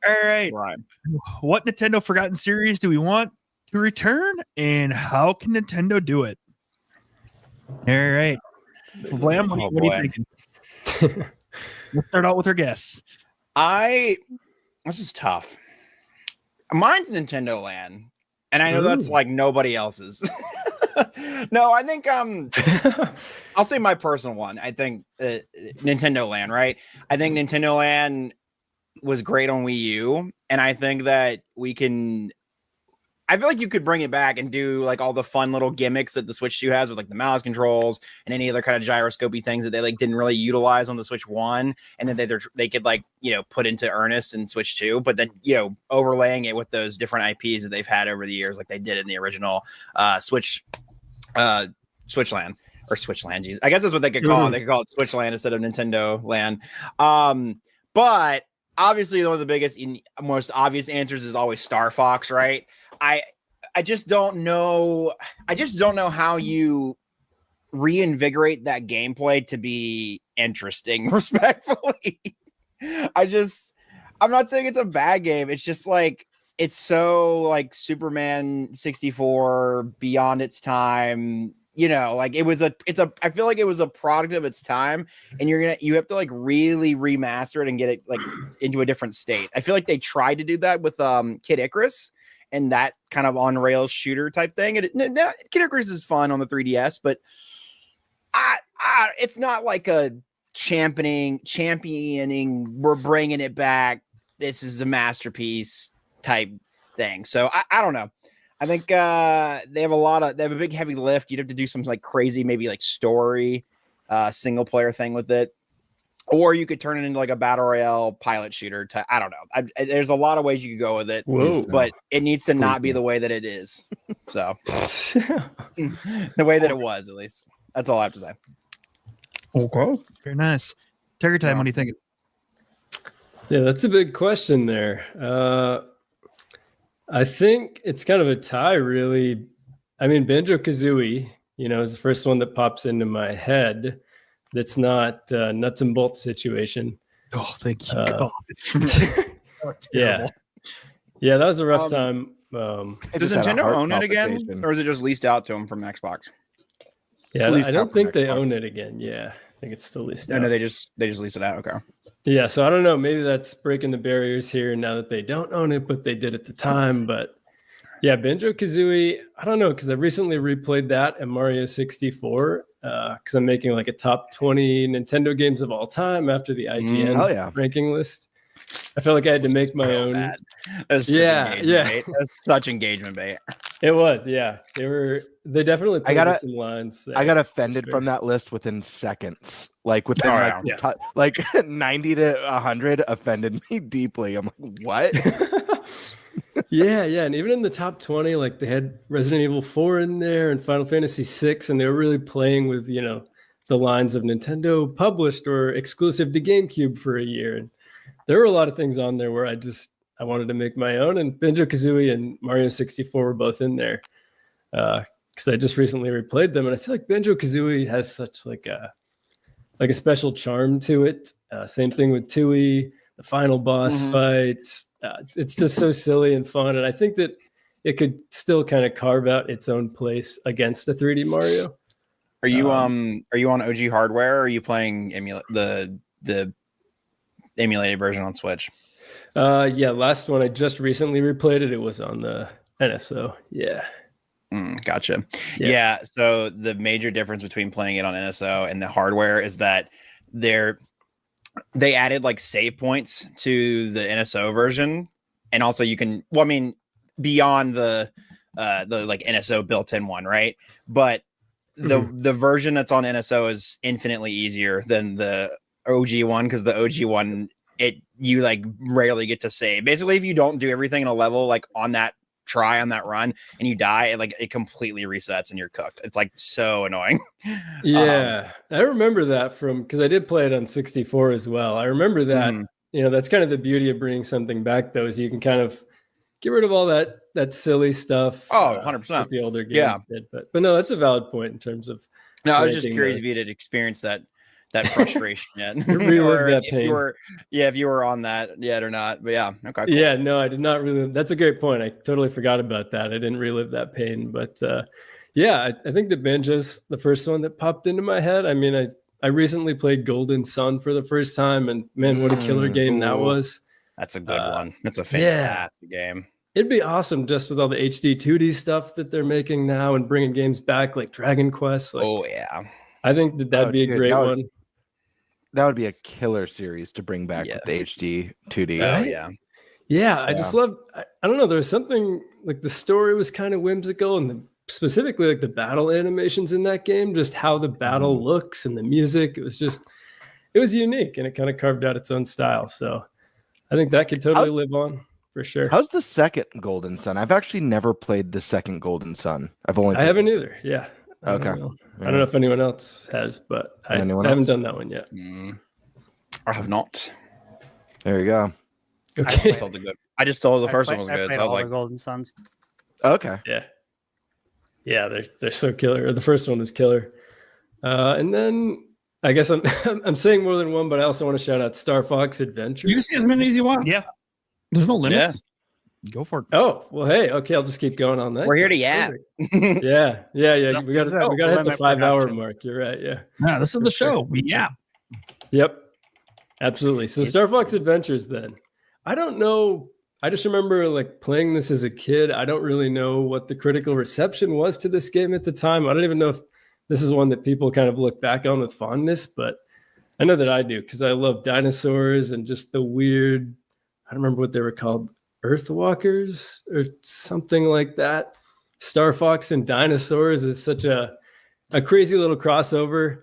All right. Right. What Nintendo Forgotten series do we want to return, and how can Nintendo do it? All right. Blam, what are you thinking? Let's start out with our guests. This is tough. Mine's Nintendo Land, and I know that's like nobody else's. No, I think I'll say my personal one. I think Nintendo Land, right? I think Nintendo Land was great on Wii U, and I think that I feel like you could bring it back and do like all the fun little gimmicks that the Switch 2 has with like the mouse controls and any other kind of gyroscopy things that they like didn't really utilize on the Switch 1, and then they could like, you know, put into earnest in Switch 2, but then, you know, overlaying it with those different IPs that they've had over the years, like they did in the original Switchland or Switchland. Geez, I guess that's what they could call it. They could call it Switchland instead of Nintendo Land. But obviously one of the biggest, most obvious answers is always Star Fox, right? I just don't know. I just don't know how you reinvigorate that gameplay to be interesting, respectfully. I'm not saying it's a bad game. It's just like, it's so like Superman 64 beyond its time. You know, like I feel like it was a product of its time, and you have to like really remaster it and get it like into a different state. I feel like they tried to do that with Kid Icarus and that kind of on rails shooter type thing. And Kid Icarus is fun on the 3DS, but it's not like a championing. We're bringing it back. This is a masterpiece type thing. So I don't know. I think they have a big heavy lift. You'd have to do some like crazy, maybe like story, single player thing with it. Or you could turn it into like a battle royale pilot shooter. I don't know. There's a lot of ways you could go with it, but it needs to not be the way that it is. So the way that it was, at least. That's all I have to say. Okay. Very nice. Tiger time. What do you think? Yeah, that's a big question there. I think it's kind of a tie, really. I mean, Banjo-Kazooie, you know, is the first one that pops into my head. That's not nuts and bolts situation. Oh, thank you. God. Yeah, that was a rough time. Does Nintendo own it again, or is it just leased out to them from Xbox? Yeah, I don't think they own it again. Yeah, I think it's still leased out. No, they just lease it out. Okay. Yeah, so I don't know. Maybe that's breaking the barriers here now that they don't own it, but they did at the time. But yeah, Banjo-Kazooie, I don't know, because I recently replayed that and Mario 64 because I'm making like a top 20 Nintendo games of all time after the IGN ranking list. I felt like I had to make my own. That's such engagement bait. It was, yeah. They definitely put some lines. I got offended from that list within seconds. Like within like 90 to 100 offended me deeply. I'm like, what? Yeah. And even in the top 20, like they had Resident Evil 4 in there and Final Fantasy 6, and they were really playing with, you know, the lines of Nintendo published or exclusive to GameCube for a year. And there were a lot of things on there where I wanted to make my own, and Banjo-Kazooie and Mario 64 were both in there because I just recently replayed them, and I feel like Banjo-Kazooie has such like a special charm to it. Same thing with Tooie, the final boss fight. It's just so silly and fun, and I think that it could still kind of carve out its own place against a 3D Mario. Are you on OG hardware, or are you playing the emulated version on Switch? Last one I just recently replayed it. It was on the NSO. Yeah. Gotcha. Yeah. So the major difference between playing it on NSO and the hardware is that they added like save points to the NSO version, and also you can. Well, I mean, beyond the like NSO built-in one, right? But the version that's on NSO is infinitely easier than the OG one, because the OG one, you like rarely get to save. Basically, if you don't do everything in a level like on that run and you die, it completely resets and you're cooked. It's like so annoying. Yeah, I remember that because I did play it on 64 as well. I remember that. You know, that's kind of the beauty of bringing something back, though, is you can kind of get rid of all that silly stuff. 100%. The older games did. But no, that's a valid point in terms of. No, I was just curious if you had experienced that that frustration yet. Relive that pain. If you were on that yet or not. But yeah, okay. Cool. Yeah, no, I did not relive. That's a great point. I totally forgot about that. I didn't relive that pain. But yeah, I think the Banjo's the first one that popped into my head. I mean, I recently played Golden Sun for the first time, and man, what a killer game that was. That's a good one. That's a fantastic game. It'd be awesome just with all the HD 2D stuff that they're making now and bringing games back like Dragon Quest. Like, oh, yeah. I think that'd be a great one. That would be a killer series to bring back with the HD 2D. Oh, yeah. Yeah, I just love, I don't know, there's something like the story was kind of whimsical and specifically like the battle animations in that game, just how the battle looks and the music. It was unique and it kind of carved out its own style. So I think that could totally live on. For sure. How's the second Golden Sun? I've actually never played the second Golden Sun. I haven't either. Yeah. I don't know if anyone else has, but I haven't done that one yet. I have not. There you go. Okay. I just told the first one was good. So I was like, Golden Suns. Okay. Yeah. Yeah, they're so killer. The first one was killer. And then I guess I'm saying more than one, but I also want to shout out Star Fox Adventure. You can see as many as you want. Yeah. There's no limits. Yeah. Go for it. Oh, well, hey, okay, I'll just keep going on that. We're here to yap. Yeah. We got to hit the 5 hour mark. You're right. Yeah. No, this is the show. We yap. Yep. Absolutely. So Star Fox Adventures then. I don't know. I just remember like playing this as a kid. I don't really know what the critical reception was to this game at the time. I don't even know if this is one that people kind of look back on with fondness, but I know that I do because I love dinosaurs and just the weird, I don't remember what they were called, Earthwalkers or something like that. Star Fox and dinosaurs is such a crazy little crossover.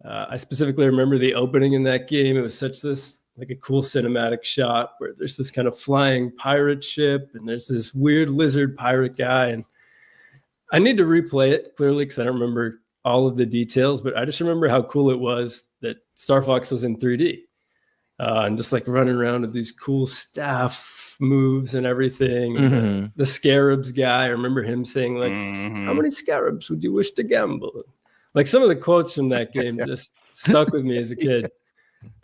I specifically remember the opening in that game. It was such this like a cool cinematic shot where there's this kind of flying pirate ship and there's this weird lizard pirate guy. And I need to replay it clearly because I don't remember all of the details, but I just remember how cool it was that Star Fox was in 3D. And just like running around with these cool staff moves and everything. And the Scarabs guy, I remember him saying like, how many Scarabs would you wish to gamble? Like some of the quotes from that game just stuck with me as a kid.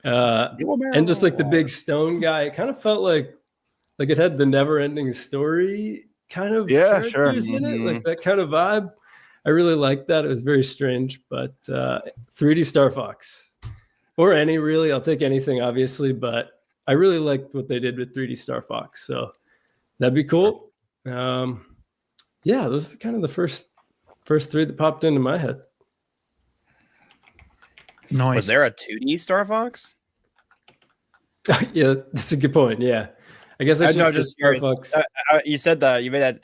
And just like the big stone guy, it kind of felt like it had the never ending story kind of characters in it, like that kind of vibe. I really liked that. It was very strange, but 3D Star Fox. Or any, really. I'll take anything, obviously, but I really liked what they did with 3D Star Fox. So that'd be cool. Yeah, those are kind of the first three that popped into my head. Nice. Was there a 2D Star Fox? Yeah, that's a good point. Yeah. I guess I should just Star Fox. You said that. You made that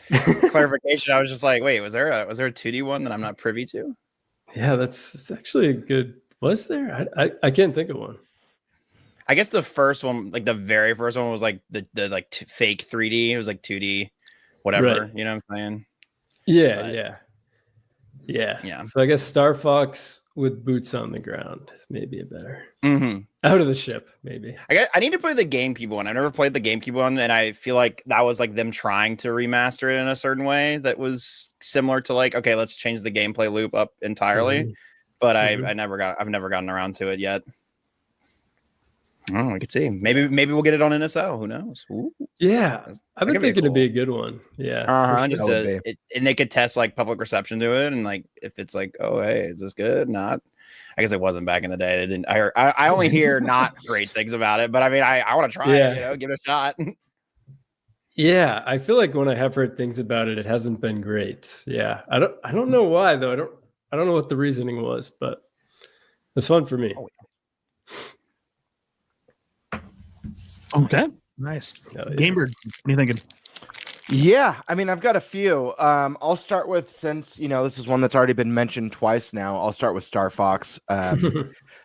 clarification. I was just like, wait, was there a 2D one that I'm not privy to? Yeah, it's actually a good. Was there? I can't think of one. I guess the first one, like the very first one, was like the fake 3D. It was like 2D, whatever. Right. You know what I'm saying? Yeah, yeah. So I guess Star Fox with boots on the ground is maybe a better out of the ship. Maybe. I need to play the GameCube one. I never played the GameCube one, and I feel like that was like them trying to remaster it in a certain way that was similar to like, okay, let's change the gameplay loop up entirely. But I've never gotten around to it yet. Oh, I could see. Maybe we'll get it on NSO. Who knows? Ooh. Yeah, I've been thinking it'd be a good one. Yeah, sure. And they could test like public reception to it, and like if it's like, oh hey, is this good? Not. I guess it wasn't back in the day. They didn't. I only hear not great things about it, but I mean, I want to try it. Give it a shot. Yeah, I feel like when I have heard things about it, it hasn't been great. Yeah, I don't know why though. I don't know what the reasoning was, but it's fun for me. Okay, nice. Gamebird, what are you thinking? Yeah, I mean, I've got a few. I'll start with, since this is one that's already been mentioned twice now. I'll start with Star Fox.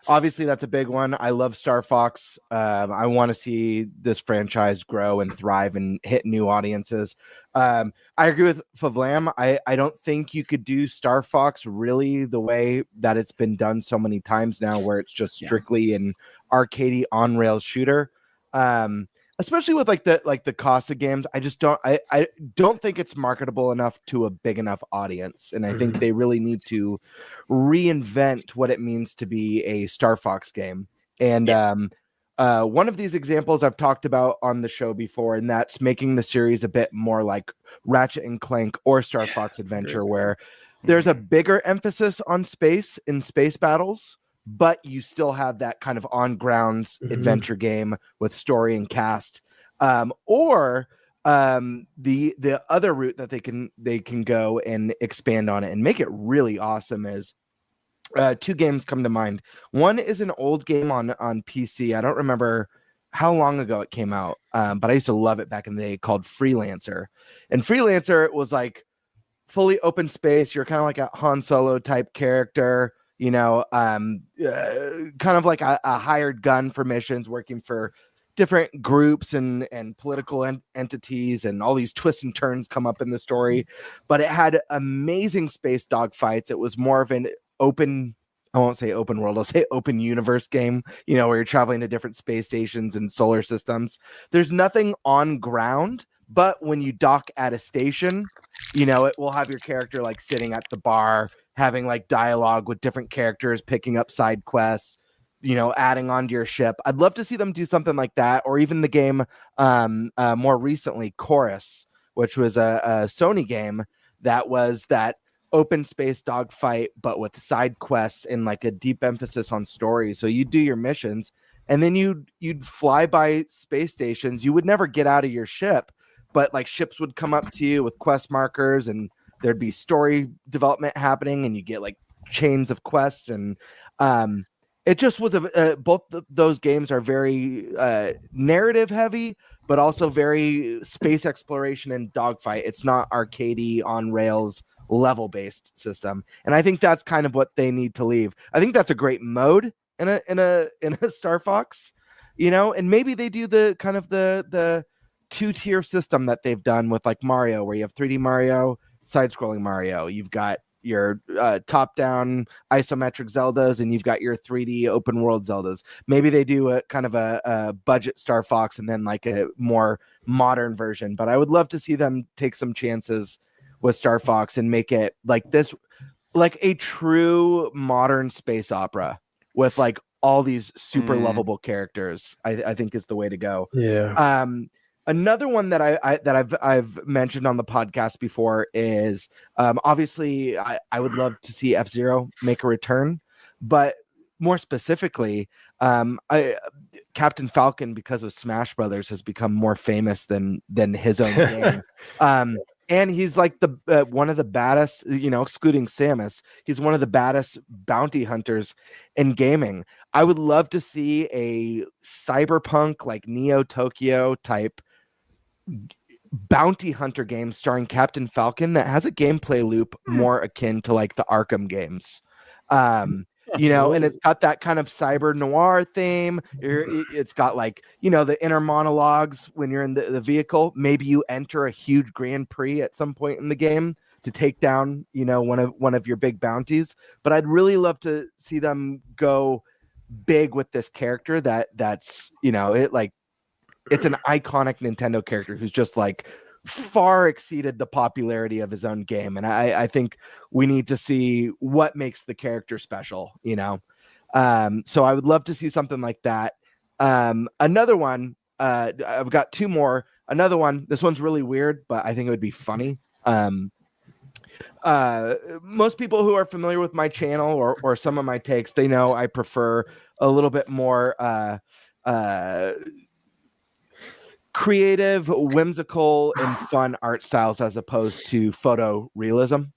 Obviously, that's a big one. I love Star Fox. I want to see this franchise grow and thrive and hit new audiences. I agree with Favlam. I don't think you could do Star Fox really the way that it's been done so many times now, where it's just strictly an arcadey on-rails shooter. especially with like the cost of games, I don't think it's marketable enough to a big enough audience, and I think they really need to reinvent what it means to be a Star Fox game. And one of these examples I've talked about on the show before, and that's making the series a bit more like Ratchet and Clank or Star Fox Adventure, where there's a bigger emphasis on space in space battles, but you still have that kind of on-grounds adventure game with story and cast. Or the other route that they can go and expand on it and make it really awesome is two games come to mind. One is an old game on PC. I don't remember how long ago it came out, but I used to love it back in the day, called Freelancer. And Freelancer was like fully open space. You're kind of like a Han Solo type character, kind of like a hired gun for missions, working for different groups and political entities, and all these twists and turns come up in the story. But it had amazing space dogfights. It was more of an open, I won't say open world, I'll say open universe game, where you're traveling to different space stations and solar systems. There's nothing on ground, but when you dock at a station, it will have your character like sitting at the bar, having like dialogue with different characters, picking up side quests, adding onto your ship. I'd love to see them do something like that, or even the game more recently, Chorus, which was a Sony game that was that open space dogfight, but with side quests and like a deep emphasis on story. So you do your missions, and then you'd fly by space stations. You would never get out of your ship, but like ships would come up to you with quest markers, and there'd be story development happening, and you get like chains of quests. And it just was those games are very narrative heavy, but also very space exploration and dogfight. It's not arcadey on rails level based system, and I think that's kind of what they need to leave. I think that's a great mode in a Star Fox, and maybe they do the kind of the 2-tier system that they've done with like Mario, where you have 3D Mario, side-scrolling Mario. You've got your top-down isometric Zeldas, and you've got your 3D open world Zeldas. Maybe they do a kind of a budget Star Fox and then like a more modern version. But I would love to see them take some chances with Star Fox and make it like this, like a true modern space opera with like all these super lovable characters. I think is the way to go. Yeah. Another one that I've mentioned on the podcast before is obviously I would love to see F-Zero make a return, but more specifically, Captain Falcon, because of Smash Brothers, has become more famous than his own game. And he's like the one of the baddest, excluding Samus, he's one of the baddest bounty hunters in gaming. I would love to see a cyberpunk, like Neo Tokyo type bounty hunter game starring Captain Falcon that has a gameplay loop more akin to like the Arkham games. And it's got that kind of cyber noir theme. It's got like, the inner monologues when you're in the vehicle. Maybe you enter a huge Grand Prix at some point in the game to take down, one of your big bounties. But I'd really love to see them go big with this character that's, it's an iconic Nintendo character who's just like far exceeded the popularity of his own game. And I think we need to see what makes the character special, so I would love to see something like that. Another one, I've got two more. Another one, this one's really weird, but I think it would be funny. Most people who are familiar with my channel or some of my takes, they know I prefer a little bit more creative, whimsical, and fun art styles as opposed to photorealism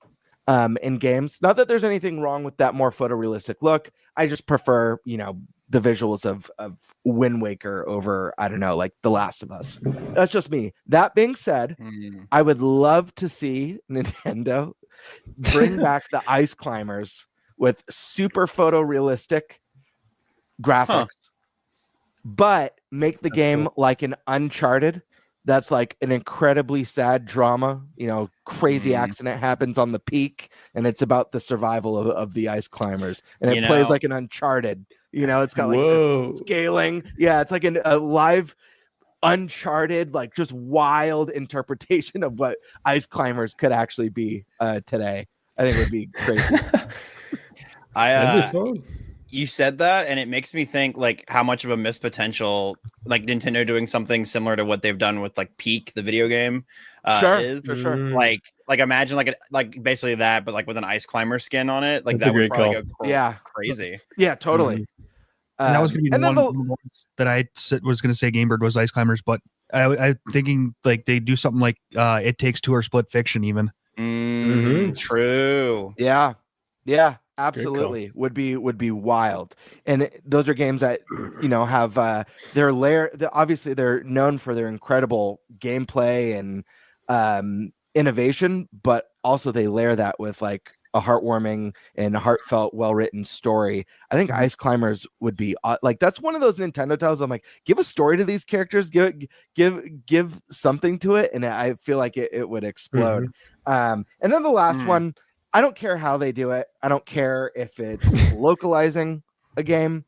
in games. Not that there's anything wrong with that more photorealistic look. I just prefer, the visuals of Wind Waker over, I don't know, like The Last of Us. That's just me. That being said, I would love to see Nintendo bring back the Ice Climbers with super photorealistic graphics, but make the game like an Uncharted. That's like an incredibly sad drama, crazy accident happens on the peak, and it's about the survival of the Ice Climbers, and it plays like an Uncharted. It's got like the scaling. Yeah, it's like a live uncharted, like just wild interpretation of what Ice Climbers could actually be today. I think it would be crazy. That'd be fun. You said that, and it makes me think like how much of a missed potential like Nintendo doing something similar to what they've done with like Peak, the video game, is for sure. Like imagine like basically that, but like with an Ice Climber skin on it. Like That's that a would great probably call. go crazy. Yeah, totally. And that was going to be and one then of the ones that I was going to say Gamebird was Ice Climbers, but I'm thinking like they do something like It Takes Two or Split Fiction even. True. Yeah, absolutely. Would be wild. And those are games that have their layer. Obviously, they're known for their incredible gameplay and innovation, but also they layer that with like a heartwarming and heartfelt, well-written story. I think Ice Climbers would be like that's one of those Nintendo titles. I'm like, give a story to these characters, give something to it, and I feel like it would explode. And then the last one, I don't care how they do it. I don't care if it's localizing a game.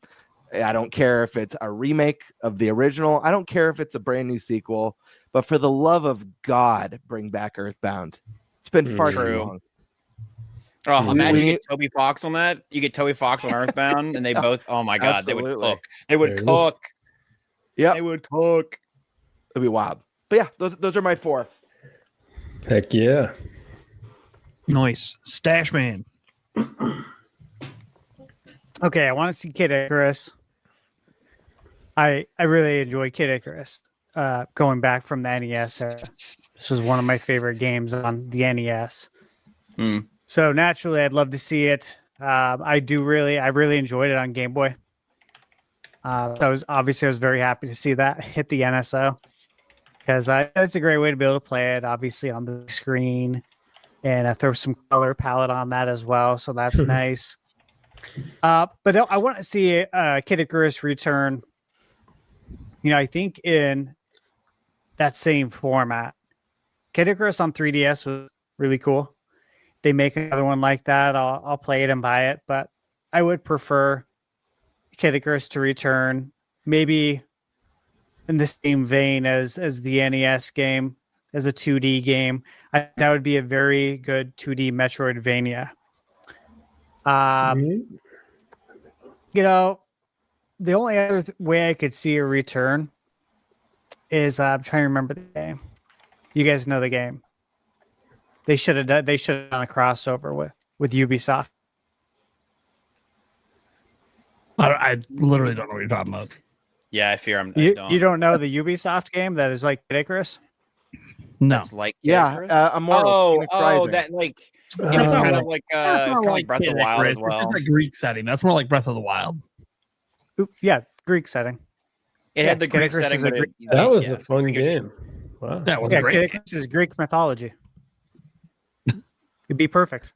I don't care if it's a remake of the original. I don't care if it's a brand new sequel. But for the love of God, bring back Earthbound. It's been far too long. Oh, imagine you get Toby Fox on that. You get Toby Fox on Earthbound, and they both. Oh my God, Absolutely. they would cook. They would cook. Yeah, they would cook. It'd be wild. But yeah, those are my 4. Heck yeah. Nice. Stash Man. Okay, I want to see Kid Icarus. I really enjoy Kid Icarus. Going back from the NES era, this was one of my favorite games on the NES. So naturally, I'd love to see it. I really enjoyed it on Game Boy. I was very happy to see that hit the NSO because it's a great way to be able to play it. Obviously on the screen, and throw some color palette on that as well. So that's nice. But I want to see Kid Icarus return. I think in that same format. Kid Icarus on 3DS was really cool. They make another one like that, I'll play it and buy it. But I would prefer Kid Icarus to return, maybe in the same vein as the NES game, as a 2D game. That would be a very good 2D Metroidvania. The only other way I could see a return is I'm trying to remember the game. You guys know the game. They should have done a crossover with Ubisoft. I literally don't know what you're talking about. Yeah, I fear I'm. You don't know the Ubisoft game that is like Kid Icarus? No. That's like Immortal. That like it's kind of like Breath of the Wild as well. It's a Greek setting. That's more like Breath of the Wild. Yeah, Greek setting. It had the Greek setting. That was a fun game. Wow. That was great. Kid Icarus is Greek mythology. It'd be perfect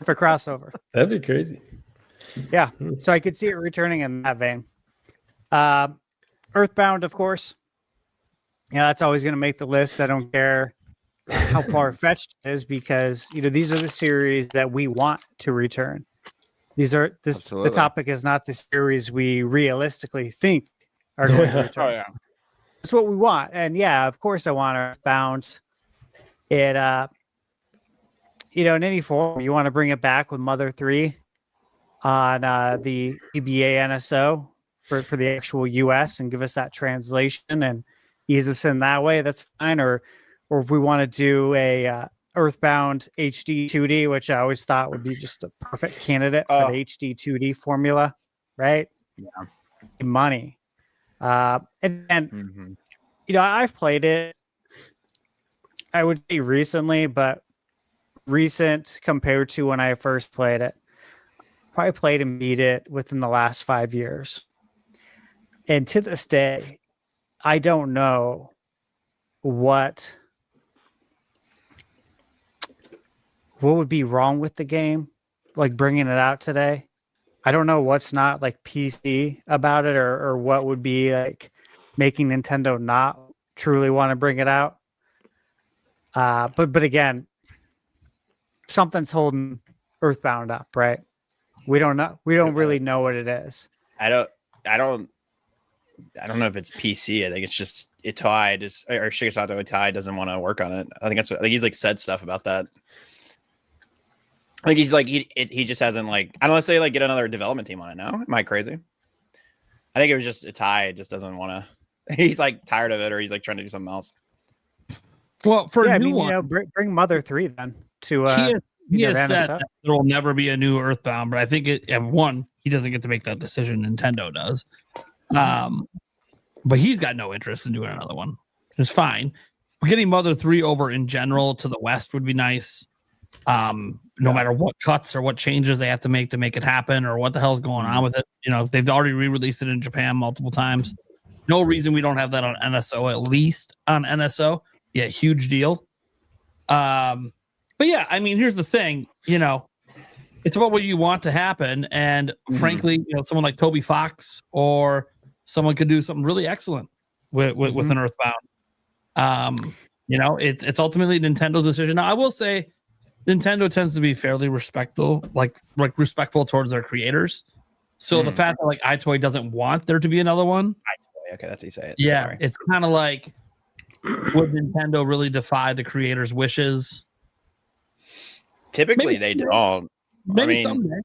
for crossover. That'd be crazy. Yeah, so I could see it returning in that vein. Earthbound, of course. Yeah, that's always going to make the list. I don't care how far-fetched it is because these are the series that we want to return. The topic is not the series we realistically think are going to return. Oh yeah, that's what we want. And yeah, of course, I want Earthbound. It in any form, you want to bring it back with Mother 3 on the EBA NSO for the actual US and give us that translation and ease us in that way, that's fine. Or if we want to do a Earthbound HD 2D, which I always thought would be just a perfect candidate for the HD 2D formula, right? Yeah. Money. And I've played it, I would say recently, but recent compared to when I first played it. Probably played and beat it within the last 5 years. And to this day, I don't know what would be wrong with the game, like bringing it out today. I don't know what's not like PC about it or what would be like making Nintendo not truly want to bring it out. But again, something's holding Earthbound up, right? We don't know. We don't really know what it is. I don't. I don't know if it's PC. I think it's just Itai or Shigesato Itai doesn't want to work on it. I think he's like said stuff about that. Like he's like he just hasn't like unless they like get another development team on it now. Am I crazy? I think it was just Itai just doesn't want to. He's like tired of it, or he's like trying to do something else. Well, for a new you one, know, bring Mother 3 then to he has said NSO. that there will never be a new Earthbound, but I think he doesn't get to make that decision. Nintendo does. But he's got no interest in doing another one. It's fine. We're getting Mother 3 over in general to the West would be nice. No matter what cuts or what changes they have to make it happen, or what the hell's going on with it. You know, they've already re-released it in Japan multiple times. No reason we don't have that on NSO, at least on NSO. Yeah, huge deal. But yeah, I mean, here's the thing, you know, it's about what you want to happen. And frankly, you know, someone like Toby Fox or someone could do something really excellent with an Earthbound. You know, it's ultimately Nintendo's decision. Now, I will say Nintendo tends to be fairly respectful towards their creators. So the fact that like iToy doesn't want there to be another one. Okay, that's how you say it. Yeah, Sorry. it's kind of like, would Nintendo really defy the creators' wishes? Typically, they don't. Maybe someday.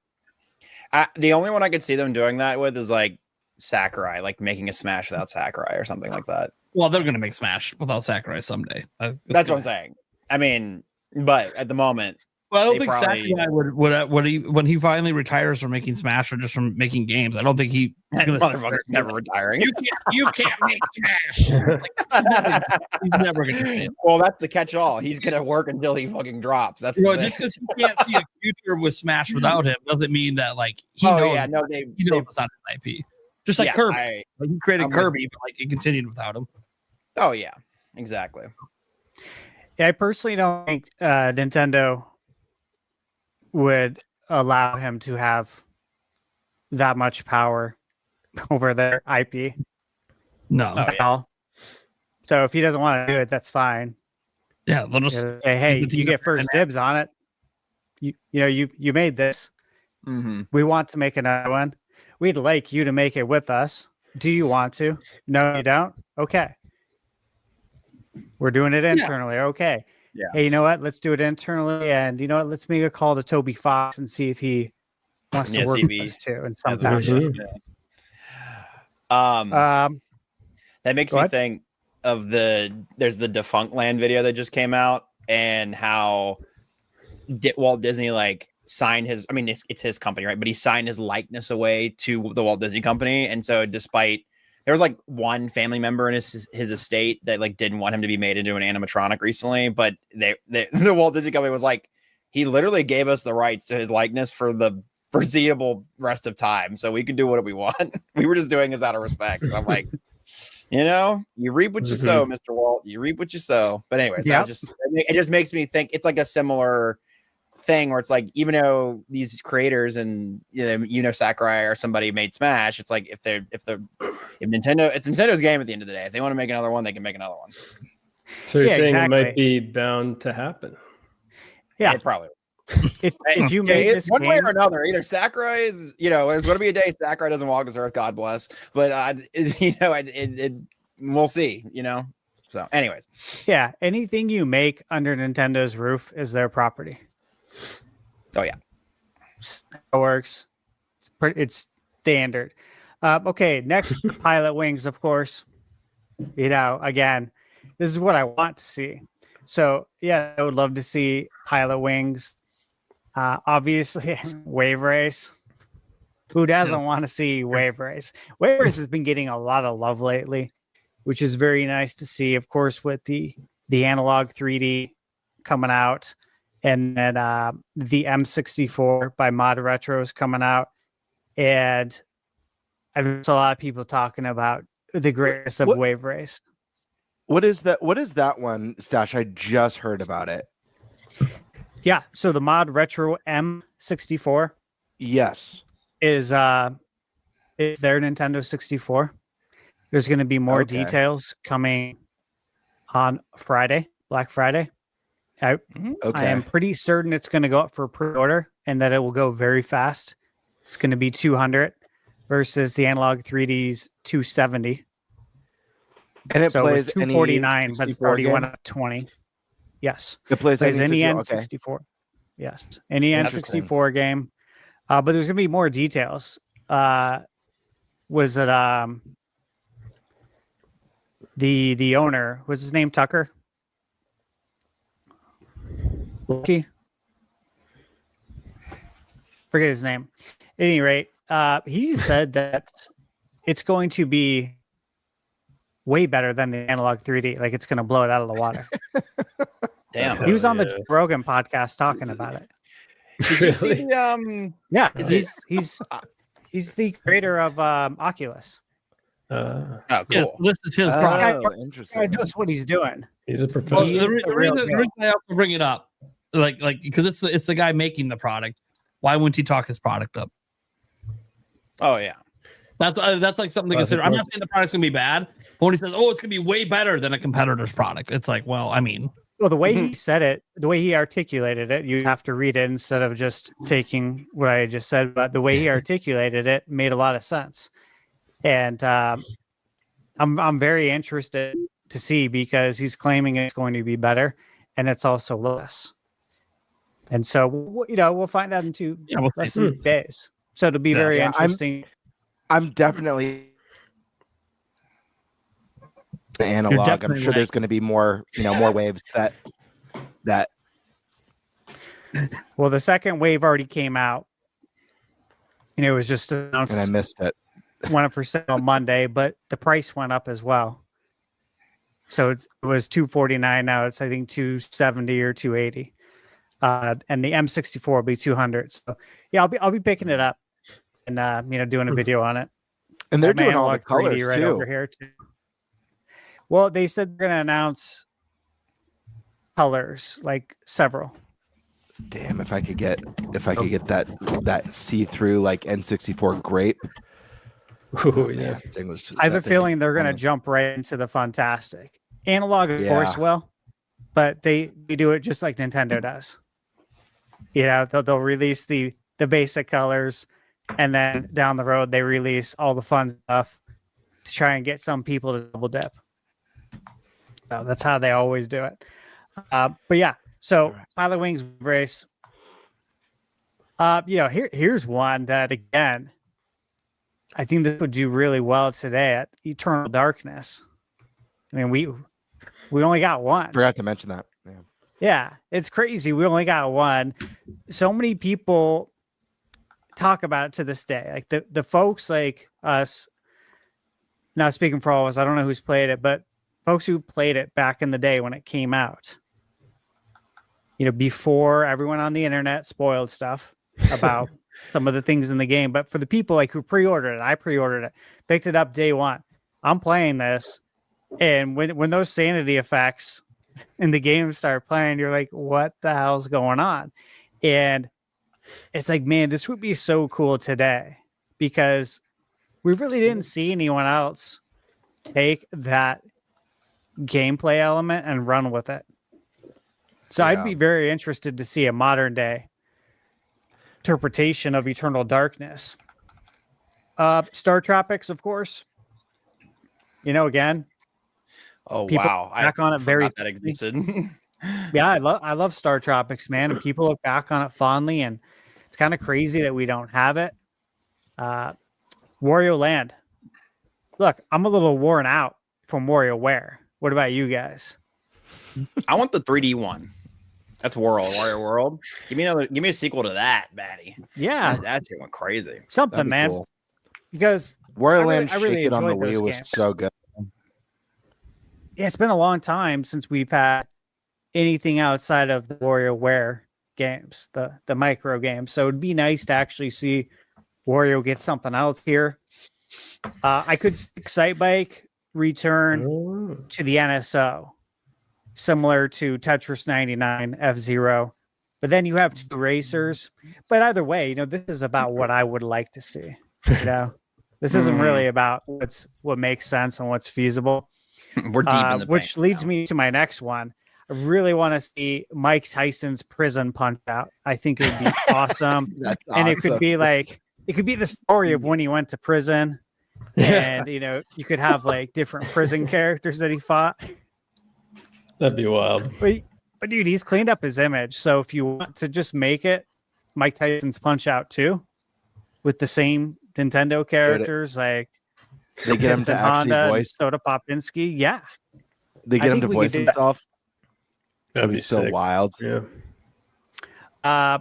The only one I could see them doing that with is like Sakurai, like making a Smash without Sakurai or something like that. Well, they're going to make Smash without Sakurai someday. That's what I'm saying. I mean, but at the moment, well, I don't think Sakurai would when he finally retires from making Smash or just from making games. I don't think he's going to. Motherfucker's never retiring. You can't make Smash. Like, he's never going to. Well, that's the catch-all. He's going to work until he fucking drops. That's just because he can't see a future with Smash without him doesn't mean that like he knows. Yeah, no, he knows it's not an IP. Just like Kirby, like he created Kirby, but like it continued without him. Oh yeah, exactly. Yeah, I personally don't think Nintendo would allow him to have that much power over their IP. No. So if he doesn't want to do it, that's fine. Yeah, they'll just say, hey, you get first dibs on it. You made this. We want to make another one. We'd like you to make it with us. Do you want to? No, you don't? Okay. We're doing it internally. Yeah. Okay. Yeah. Hey, you know what? Let's do it internally. And you know what? Let's make a call to Toby Fox and see if he wants to work with us too in some fashion. That makes me think of there's the Defunct Land video that just came out, and how Walt Disney like signed his, I mean, it's his company, right? But he signed his likeness away to the Walt Disney Company. And so despite, there was like one family member in his estate that like didn't want him to be made into an animatronic recently, but the Walt Disney Company was like, he literally gave us the rights to his likeness for the foreseeable rest of time. So we could do what we want. We were just doing this out of respect. And I'm like, you know, you reap what you sow, Mr. Walt. You reap what you sow. But anyways, it just makes me think it's like a similar thing where it's like, even though these creators and Sakurai or somebody made Smash, it's like if Nintendo, it's Nintendo's game at the end of the day. If they want to make another one, they can make another one. So you're saying it might be bound to happen? Yeah, it probably. If you made this one way or another, either Sakurai is, there's going to be a day Sakurai doesn't walk this earth, God bless. But we'll see. So, anyways, yeah, anything you make under Nintendo's roof is their property. Oh yeah, it works. It's standard. Okay, next, Pilot Wings, of course. Again, this is what I want to see. So yeah, I would love to see Pilot Wings. Obviously, Wave Race. Who doesn't want to see Wave Race? Wave Race has been getting a lot of love lately, which is very nice to see. Of course, with the analog 3D coming out, and then the M64 by Mod Retro is coming out, and I've heard a lot of people talking about the greatness of Wave Race. What is that? What is that one, Stash? I just heard about it. Yeah, so the Mod Retro M64, yes, is their Nintendo 64. There's going to be more details coming on Friday, Black Friday. I am pretty certain it's going to go up for pre-order and that it will go very fast. It's going to be 200. versus the Analog 3D's 270. And it So it plays was 249, but it's already game? went up 20. Yes. It plays Plays any N64. N64. Yes. Any N64 game. But there's gonna be more details. Was it the owner, was his name Tucker? Lucky? Forget his name. At any rate, he said that it's going to be way better than the Analog 3D. Like it's going to blow it out of the water. Damn. He was on the Joe Rogan podcast talking about it. Did you see the, Yeah, he's the creator of Oculus. oh, Yeah, cool. this is his This product. guy Interesting. knows what he's doing. He's a Well, professional. the reason I also bring it up, like because it's the guy making the product. Why wouldn't he talk his product up? Oh, yeah. That's like something to consider. I'm not saying the product's gonna be bad, but when he says, "Oh, it's gonna be way better than a competitor's product," it's like, well, I mean, Well, the way he said it, the way he articulated it, you have to read it instead of just taking what I just said. But the way he articulated it made a lot of sense, and I'm very interested to see because he's claiming it's going to be better, and it's also less. And so we'll find out in less than 2 days. So it'll be very interesting. I'm definitely the analog. I'm sure there's going to be more, more waves that. Well, the second wave already came out. It was just announced. And I missed it. Went up for sale on Monday, but the price went up as well. So it was $249. Now it's I think $270 or $280. And the M64 will be $200. So yeah, I'll be picking it up and doing a video on it. And they're doing all the colors right too. over here too. Well, they said they're going to announce colors, like several. Damn, if I could get that see-through like N64 grape. Oh, yeah. I have a feeling they're going to jump right into the fantastic. Analog, of course, will, but they do it just like Nintendo does. They'll release the basic colors, and then down the road they release all the fun stuff to try and get some people to double dip. So that's how they always do it. But yeah, so Pilot Wings Brace. Here's one that again, I think this would do really well today at Eternal Darkness. I mean, we only got one. Forgot to mention that. Yeah, it's crazy. We only got one. So many people talk about it to this day. Like the folks like us, not speaking for all of us, I don't know who's played it, but folks who played it back in the day when it came out, before everyone on the internet spoiled stuff about some of the things in the game. But for the people like who pre-ordered it, I pre-ordered it, picked it up day one. I'm playing this. And when those sanity effects in the game start playing, you're like, what the hell's going on? And it's like, man, this would be so cool today because we really didn't see anyone else take that gameplay element and run with it. So I'd be very interested to see a modern day interpretation of Eternal Darkness. Star Tropics, of course. Again. Oh people wow! back on it very. That existed. Yeah, I love Star Tropics, man, and people look back on it fondly, and it's kind of crazy that we don't have it. Wario Land. Look, I'm a little worn out from WarioWare. What about you guys? I want the 3D one. That's Wario World. Give me a sequel to that, Batty. Yeah, that shit went crazy. Something, man. Cool. Because Wario Land I really on the Wii was so good. Yeah, it's been a long time since we've had anything outside of the WarioWare games, the micro games. So it'd be nice to actually see Wario get something else here. I could see Excitebike return to the NSO, similar to Tetris 99, F-Zero. But then you have two racers. But either way, this is about what I would like to see. This isn't really about what makes sense and what's feasible. We're deep in the which leads me to my next one. I really want to see Mike Tyson's prison punch out. I think it would be awesome. And it could be like it could be the story of when he went to prison, and you could have like different prison characters that he fought. That'd be wild. But dude, he's cleaned up his image. So if you want to just make it Mike Tyson's Punch Out 2 with the same Nintendo characters, like they get him to actually Honda, voice Soda Popinski, yeah. They get him to voice himself. That'd be so sick. wild. Yeah.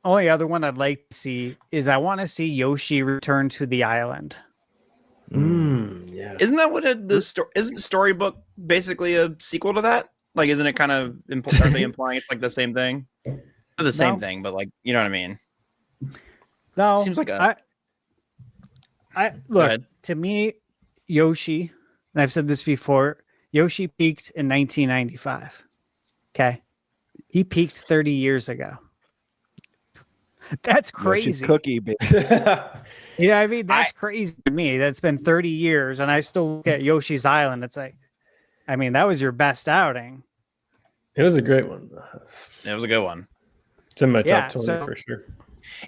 Only other one I'd like to see is I want to see Yoshi return to the island. Yeah. Isn't that what isn't the storybook basically a sequel to that? Like, isn't it kind of are they implying it's like the same thing? Not the same thing, but like, you know what I mean? No, seems like a. I look, to me, Yoshi, and I've said this before, Yoshi peaked in 1995. Okay. He peaked 30 years ago. That's crazy. Yoshi's cookie, baby. You know what I mean? That's crazy to me. That's been 30 years, and I still look at Yoshi's Island. It's like, I mean, that was your best outing. It was a great one. It was a good one. It's in my top 20 for sure.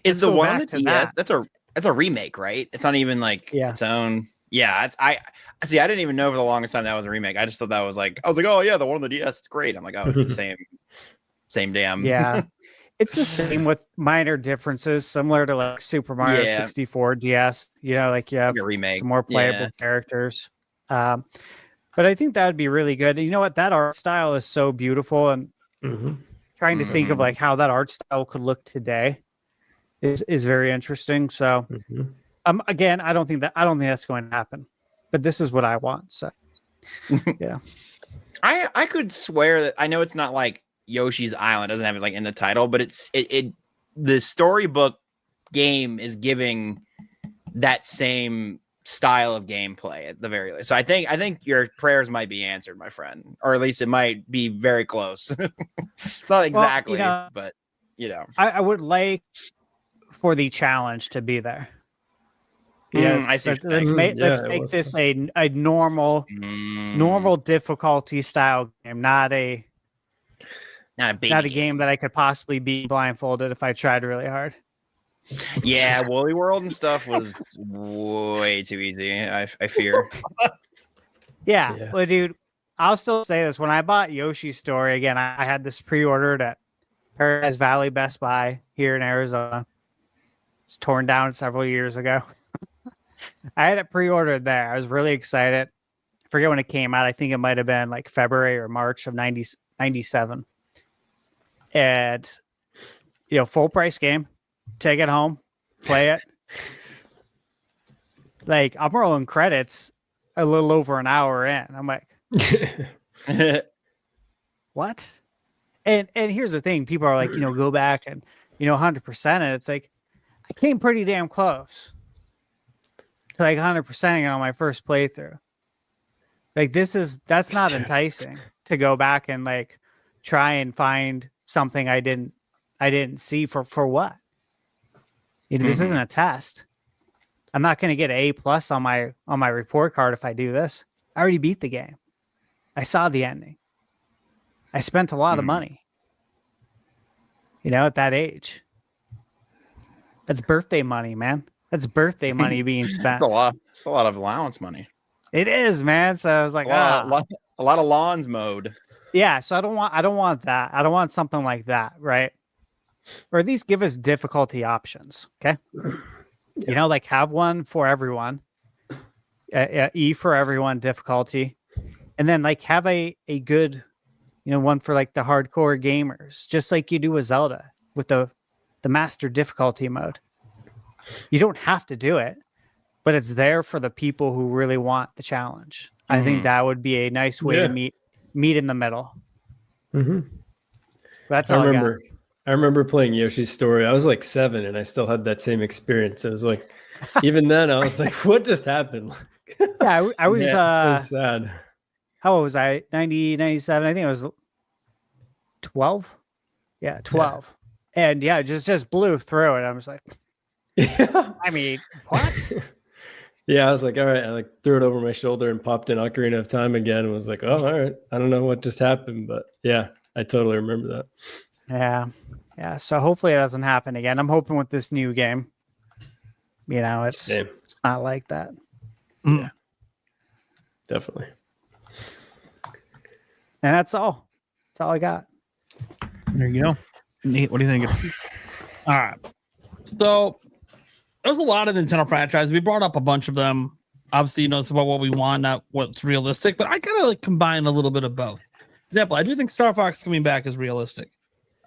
Is the one on the DS? That's a remake, right? It's not even like its own. Yeah, I didn't even know for the longest time that was a remake. I just thought that was like, I was like, oh yeah, the one on the DS, it's great. I'm like, oh, it's the same damn. Yeah. It's the same with minor differences, similar to like Super Mario 64 DS. Like you have a remake, some more playable characters. But I think that would be really good. You know what? That art style is so beautiful, and trying to think of like how that art style could look today is very interesting. So, again, I don't think that's going to happen, but this is what I want. So, yeah, I could swear that I know it's not like Yoshi's Island, doesn't have it like in the title, but the storybook game is giving that same style of gameplay at the very least. So I think your prayers might be answered, my friend, or at least it might be very close. It's not exactly, but I would like for the challenge to be there. Yeah, I see. Let's make this a normal difficulty style game, not a game that I could possibly be blindfolded if I tried really hard. Yeah, Woolly World and stuff was way too easy. I fear. Yeah, well, dude, I'll still say this: when I bought Yoshi's Story again, I had this pre-ordered at Paradise Valley Best Buy here in Arizona. It's torn down several years ago. I had it pre-ordered there. I was really excited. I forget when it came out. I think it might have been like February or March of 97. And full price game. Take it home, play it. Like, I'm rolling credits a little over an hour in. I'm like, what? And here's the thing: people are like, go back and 100%, and it's like, I came pretty damn close to like 100%ing on my first playthrough. Like, that's not enticing to go back and like try and find something I didn't see for what. This isn't a test. I'm not going to get an A+ on my report card if I do this. I already beat the game. I saw the ending. I spent a lot of money. At that age. That's birthday money, man. That's birthday money being spent. That's a lot of allowance money. It is, man. So I was like, a lot of lawns mowed. Yeah, so I don't want that. I don't want something like that, right? Or at least give us difficulty options, okay? Like have one for everyone, E for everyone difficulty, and then like have a good, one for like the hardcore gamers, just like you do with Zelda with the master difficulty mode. You don't have to do it, but it's there for the people who really want the challenge. I think that would be a nice way to meet in the middle. That's all I remember playing Yoshi's Story. I was like 7 and I still had that same experience. It was like, even then I was like, what just happened? Yeah, I was so sad. How old was I? 97. I think I was 12. Yeah, 12. Yeah. And yeah, just blew through it. I was like, I mean, what? Yeah, I was like, all right. I like threw it over my shoulder and popped in Ocarina of Time again and was like, oh, all right. I don't know what just happened, but yeah, I totally remember that. Yeah. So hopefully it doesn't happen again. I'm hoping with this new game, You know, it's not like that. Yeah, definitely. And that's all. That's all I got. There you go. Nate, what do you think? All right. So there's a lot of Nintendo franchises. We brought up a bunch of them. Obviously, it's about what we want, not what's realistic. But I kind of combine a little bit of both. Example, I do think Star Fox coming back is realistic.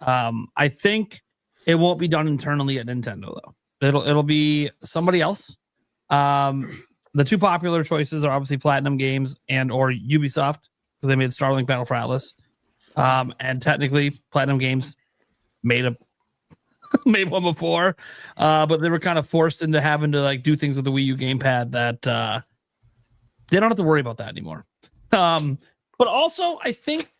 I think it won't be done internally at Nintendo though. It'll be somebody else. The two popular choices are obviously Platinum Games and or Ubisoft because they made Starlink Battle for Atlas. And technically, Platinum Games made one before, but they were kind of forced into having to do things with the Wii U gamepad that they don't have to worry about that anymore. But also, I think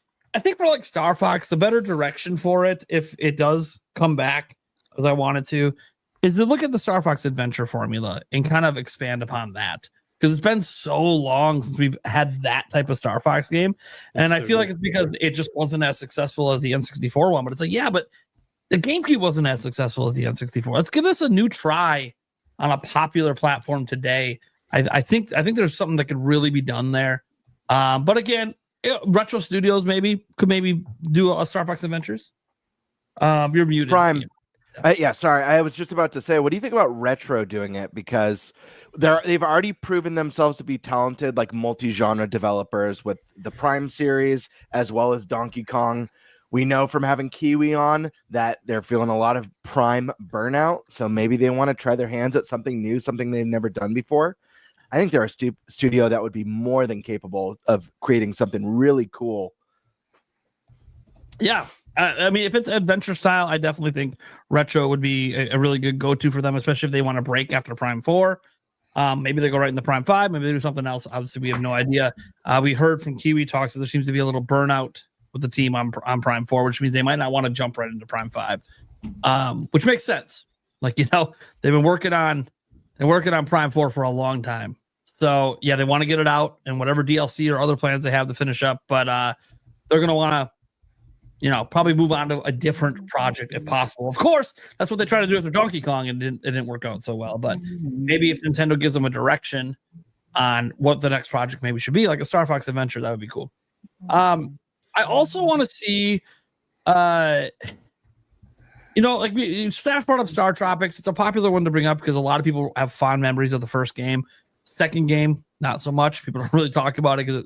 for Star Fox, the better direction for it, if it does come back as I want it to, is to look at the Star Fox adventure formula and kind of expand upon that. Because it's been so long since we've had that type of Star Fox game. And I feel like it's because it just wasn't as successful as the N64 one. But it's yeah, but the GameCube wasn't as successful as the N64. Let's give this a new try on a popular platform today. I think there's something that could really be done there. But again, Retro Studios could maybe do a Star Fox Adventures. You're muted. Prime. Sorry. I was just about to say, what do you think about Retro doing it? Because they've already proven themselves to be talented, multi-genre developers with the Prime series as well as Donkey Kong. We know from having Kiwi on that they're feeling a lot of Prime burnout. So maybe they want to try their hands at something new, something they've never done before. I think they're a studio that would be more than capable of creating something really cool. Yeah. I mean, if it's adventure style, I definitely think Retro would be a really good go-to for them, especially if they want to break after Prime 4. Maybe they go right into Prime 5. Maybe they do something else. Obviously, we have no idea. We heard from Kiwi Talks that there seems to be a little burnout with the team on Prime 4, which means they might not want to jump right into Prime 5, which makes sense. They've been working on Prime 4 for a long time. So, yeah, they want to get it out and whatever DLC or other plans they have to finish up. But they're going to want to, probably move on to a different project if possible. Of course, that's what they tried to do with their Donkey Kong, and it didn't work out so well. But maybe if Nintendo gives them a direction on what the next project maybe should be, like a Star Fox adventure, that would be cool. I also want to see, Staff brought up Star Tropics. It's a popular one to bring up because a lot of people have fond memories of the first game. Second game, not so much. People don't really talk about it because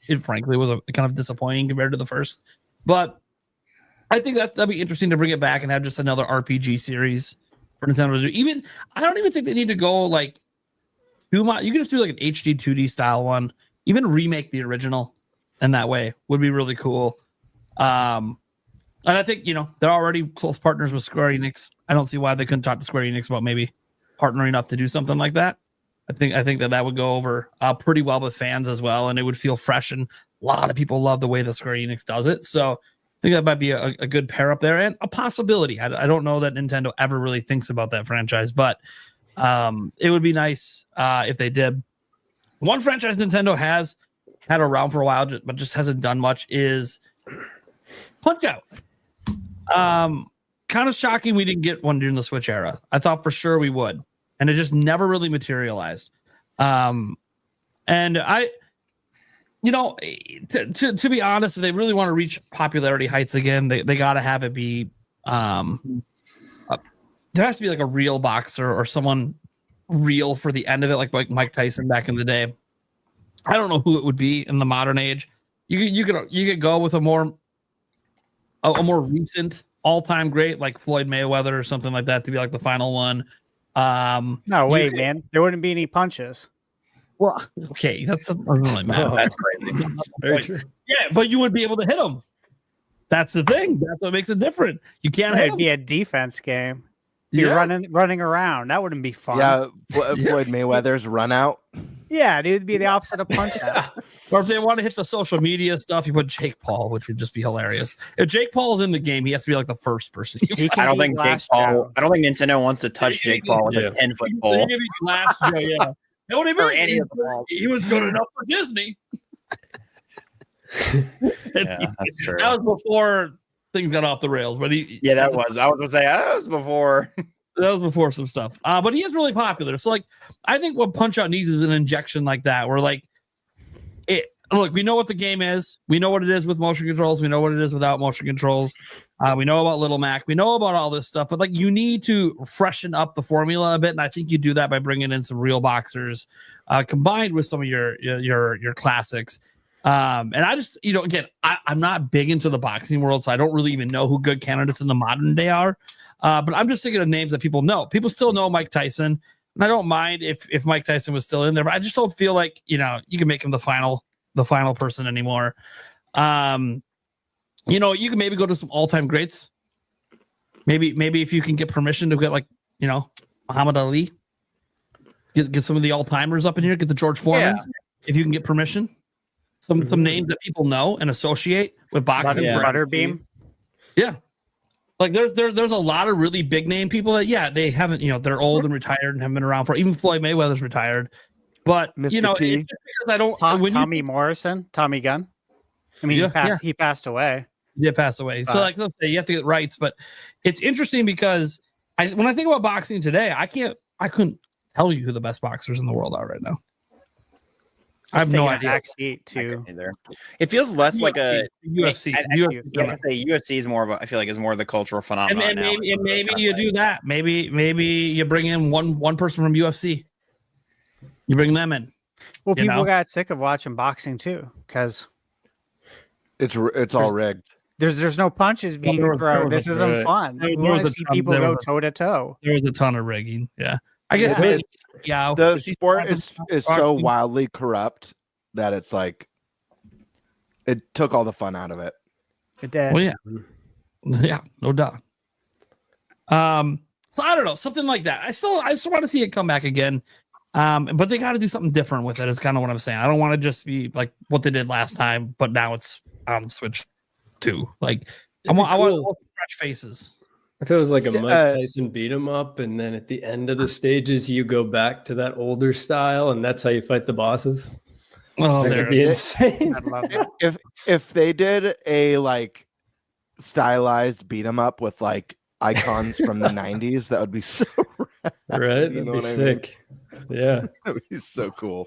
it frankly was kind of disappointing compared to the first. But I think that'd be interesting to bring it back and have just another RPG series for Nintendo to do. I don't even think they need to go too much. You can just do an HD 2D style one. Even remake the original, and that way would be really cool. And I think they're already close partners with Square Enix. I don't see why they couldn't talk to Square Enix about maybe partnering up to do something like that. I think that would go over pretty well with fans as well, and it would feel fresh. And a lot of people love the way that Square Enix does it. So I think that might be a good pair up there and a possibility. I don't know that Nintendo ever really thinks about that franchise, but it would be nice if they did. One franchise Nintendo has had around for a while, but just hasn't done much is Punch-Out. Kind of shocking we didn't get one during the Switch era. I thought for sure we would, and it just never really materialized. And I... to be honest, if they really want to reach popularity heights again, they got to have it be there has to be a real boxer or someone real for the end of it, like Mike Tyson back in the day. I don't know who it would be in the modern age. You could go with a more recent all-time great like Floyd Mayweather or something like that to be the final one. No, wait, man. There wouldn't be any punches. Well, okay, that's really mad. That's crazy. Very true. Yeah, but you would be able to hit them. That's the thing. That's what makes it different. You can't hit It'd be a defense game. You're running around. That wouldn't be fun. Yeah, Floyd Mayweather's run out. Yeah, it would be the opposite of Punch-Out. Or if they want to hit the social media stuff, you put Jake Paul, which would just be hilarious. If Jake Paul's in the game, he has to be the first person. I don't think Nintendo wants to touch Jake Paul with a 10-foot pole. Glass Joe, yeah. No, he was good enough for Disney. Yeah, that's true. That was before things got off the rails. But that was. I was going to say, that was before. That was before some stuff. But he is really popular. So like, I think what Punch Out needs is an injection like that, where like, look, we know what the game is. We know what it is with motion controls. We know what it is without motion controls. We know about Little Mac. We know about all this stuff. But like, you need to freshen up the formula a bit, and I think you do that by bringing in some real boxers, combined with some of your classics. And I just, again, I'm not big into the boxing world, so I don't really even know who good candidates in the modern day are. But I'm just thinking of names that people know. People still know Mike Tyson, and I don't mind if Mike Tyson was still in there. But I just don't feel like you can make him the final person anymore. You can maybe go to some all-time greats. Maybe if you can get permission to get Muhammad Ali, get some of the all-timers up in here, get the George Foremans, if you can get permission. Some names that people know and associate with boxing. Butterbeam. Yeah. Like there's a lot of really big name people that they haven't, they're old and retired and haven't been around for, even Floyd Mayweather's retired. But Mr. T. it's because I don't Tommy Morrison, Tommy Gunn. I mean, he passed away. He did pass away. So let's say you have to get rights, but it's interesting because when I think about boxing today, I couldn't tell you who the best boxers in the world are right now. I have no idea. Backseat too. It feels less like a UFC. UFC is more of I feel like is more of the cultural phenomenon. And maybe you do that. Maybe you bring in one person from UFC. You bring them in. Well, people got sick of watching boxing too because it's all rigged. There's no punches being thrown. This isn't fun. We want to see people go toe to toe. There was a ton of rigging. Yeah. I guess the sport is so wildly corrupt that it's like it took all the fun out of it. It did. Well, yeah, no doubt. So I don't know, something like that. I still want to see it come back again. But they got to do something different with it. Is kind of what I'm saying. I don't want to just be like what they did last time, but now it's on Switch 2. Like I want fresh faces. I thought it was like a Mike Tyson beat 'em up, and then at the end of the stages, you go back to that older style, and that's how you fight the bosses. Oh, that'd be insane. I'd love that. If they did a like stylized beat 'em up with like icons from the 90s, that would be so rad. Right? That'd be sick. Yeah. That would be so cool.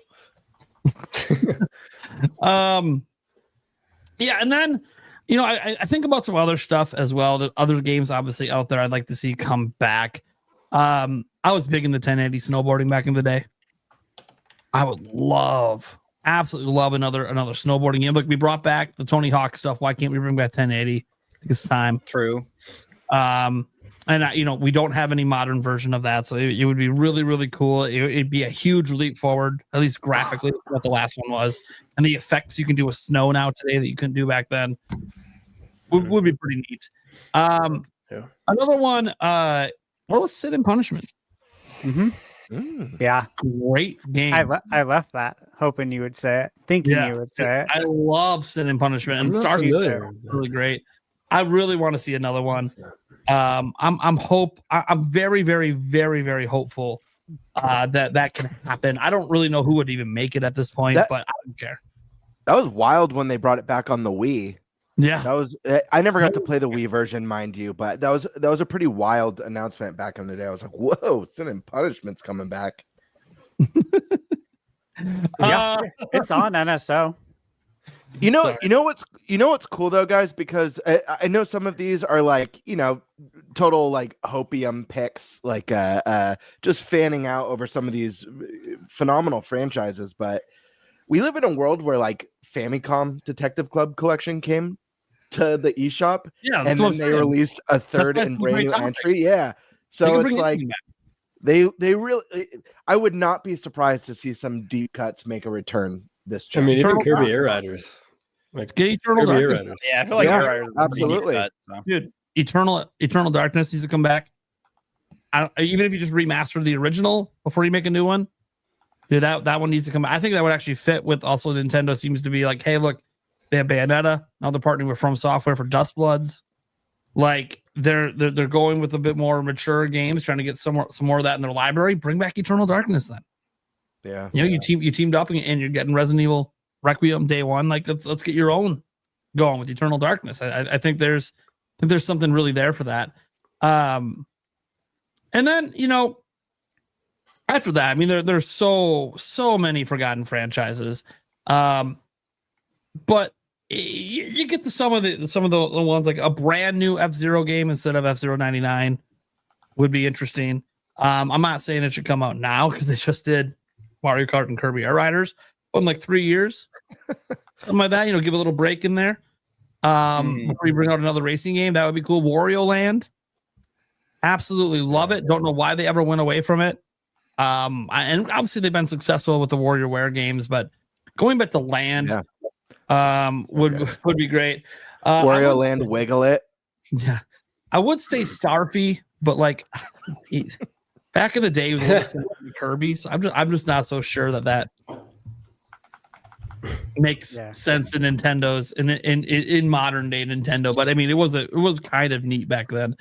Yeah, and then I think about some other stuff as well. The other games obviously out there I'd like to see come back. I was big into 1080 snowboarding back in the day. I would absolutely love another snowboarding game. Look, we brought back the Tony Hawk stuff. Why can't we bring back 1080? I think it's time. True. And we don't have any modern version of that, so it would be really, really cool. It'd be a huge leap forward, at least graphically, what the last one was, and the effects you can do with snow now today that you couldn't do back then would be pretty neat. Another one. What was Sin and Punishment? Yeah, great game. I left that hoping you would say it, thinking you would say it. I love Sin and Punishment, and Star Wars really great. I really want to see another one. I'm very, very, very, very hopeful that can happen. I don't really know who would even make it at this point, but I don't care. That was wild when they brought it back on the Wii. Yeah, that was. I never got to play the Wii version, mind you, but that was a pretty wild announcement back in the day. I was like, "Whoa, Sin and Punishment's coming back." Yeah, it's on NSO. You know what's cool though, guys, because I know some of these are like, total like hopium picks, like just fanning out over some of these phenomenal franchises, but we live in a world where like Famicom Detective Club Collection came to the eShop, and then they released a third and brand new entry. Yeah, so it's like they really. I would not be surprised to see some deep cuts make a return this time. I mean, even Kirby Air Riders. Like get Eternal Darkness. Yeah, I feel like Air Riders absolutely. Cut, so. Dude, Eternal Darkness needs to come back. Even if you just remaster the original before you make a new one, dude, that one needs to come back. I think that would actually fit with also Nintendo. Seems to be like, hey, look, they have Bayonetta. Now they're partnering with From Software for Dust Bloods. Like they're going with a bit more mature games, trying to get some more of that in their library. Bring back Eternal Darkness then. Yeah, you teamed up and you're getting Resident Evil Requiem day one. Like let's get your own going with Eternal Darkness. I think there's something really there for that. And And then, after that, I mean, there's so many forgotten franchises. But you get to some of the ones, like a brand new F-Zero game instead of F-Zero 99 would be interesting. I'm not saying it should come out now because they just did Mario Kart and Kirby Air Riders in like 3 years, something like that. Give a little break in there. Before you bring out another racing game, that would be cool. Wario Land, absolutely love it. Don't know why they ever went away from it. And obviously they've been successful with the WarioWare games, but going back to Land, would be great. Wario Land, Wiggle It. Yeah, I would say Starfy, but like back in the day, it was a little similar to Kirby. So I'm just not so sure that makes sense in Nintendo's in modern day Nintendo. But I mean, it was kind of neat back then.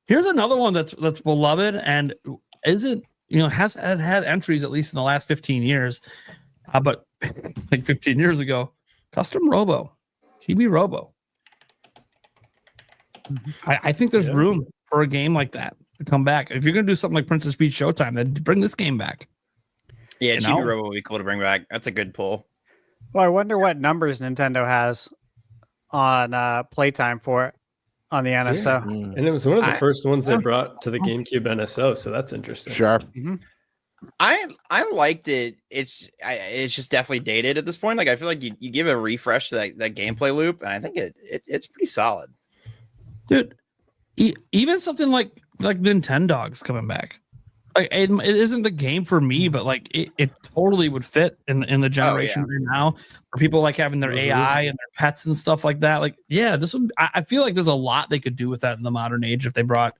Here's another one that's beloved and isn't has had entries at least in the last 15 years. But like 15 years ago, Custom Robo, GB Robo. I think there's room for a game like that to come back. If you're going to do something like Princess Peach Showtime, then bring this game back. Yeah, GB Robo would be cool to bring back. That's a good pull. Well, I wonder what numbers Nintendo has on playtime for it on the NSO. And it was one of the first ones they brought to the GameCube NSO, so that's interesting. Sure. Mm-hmm. I liked it. It's just definitely dated at this point. Like I feel like you give a refresh to that gameplay loop, and I think it's pretty solid. Dude, even something like Nintendogs coming back. Like it isn't the game for me, but like it totally would fit in the generation we're now, for people like having their AI and their pets and stuff like that. Like, this would. I feel like there's a lot they could do with that in the modern age if they brought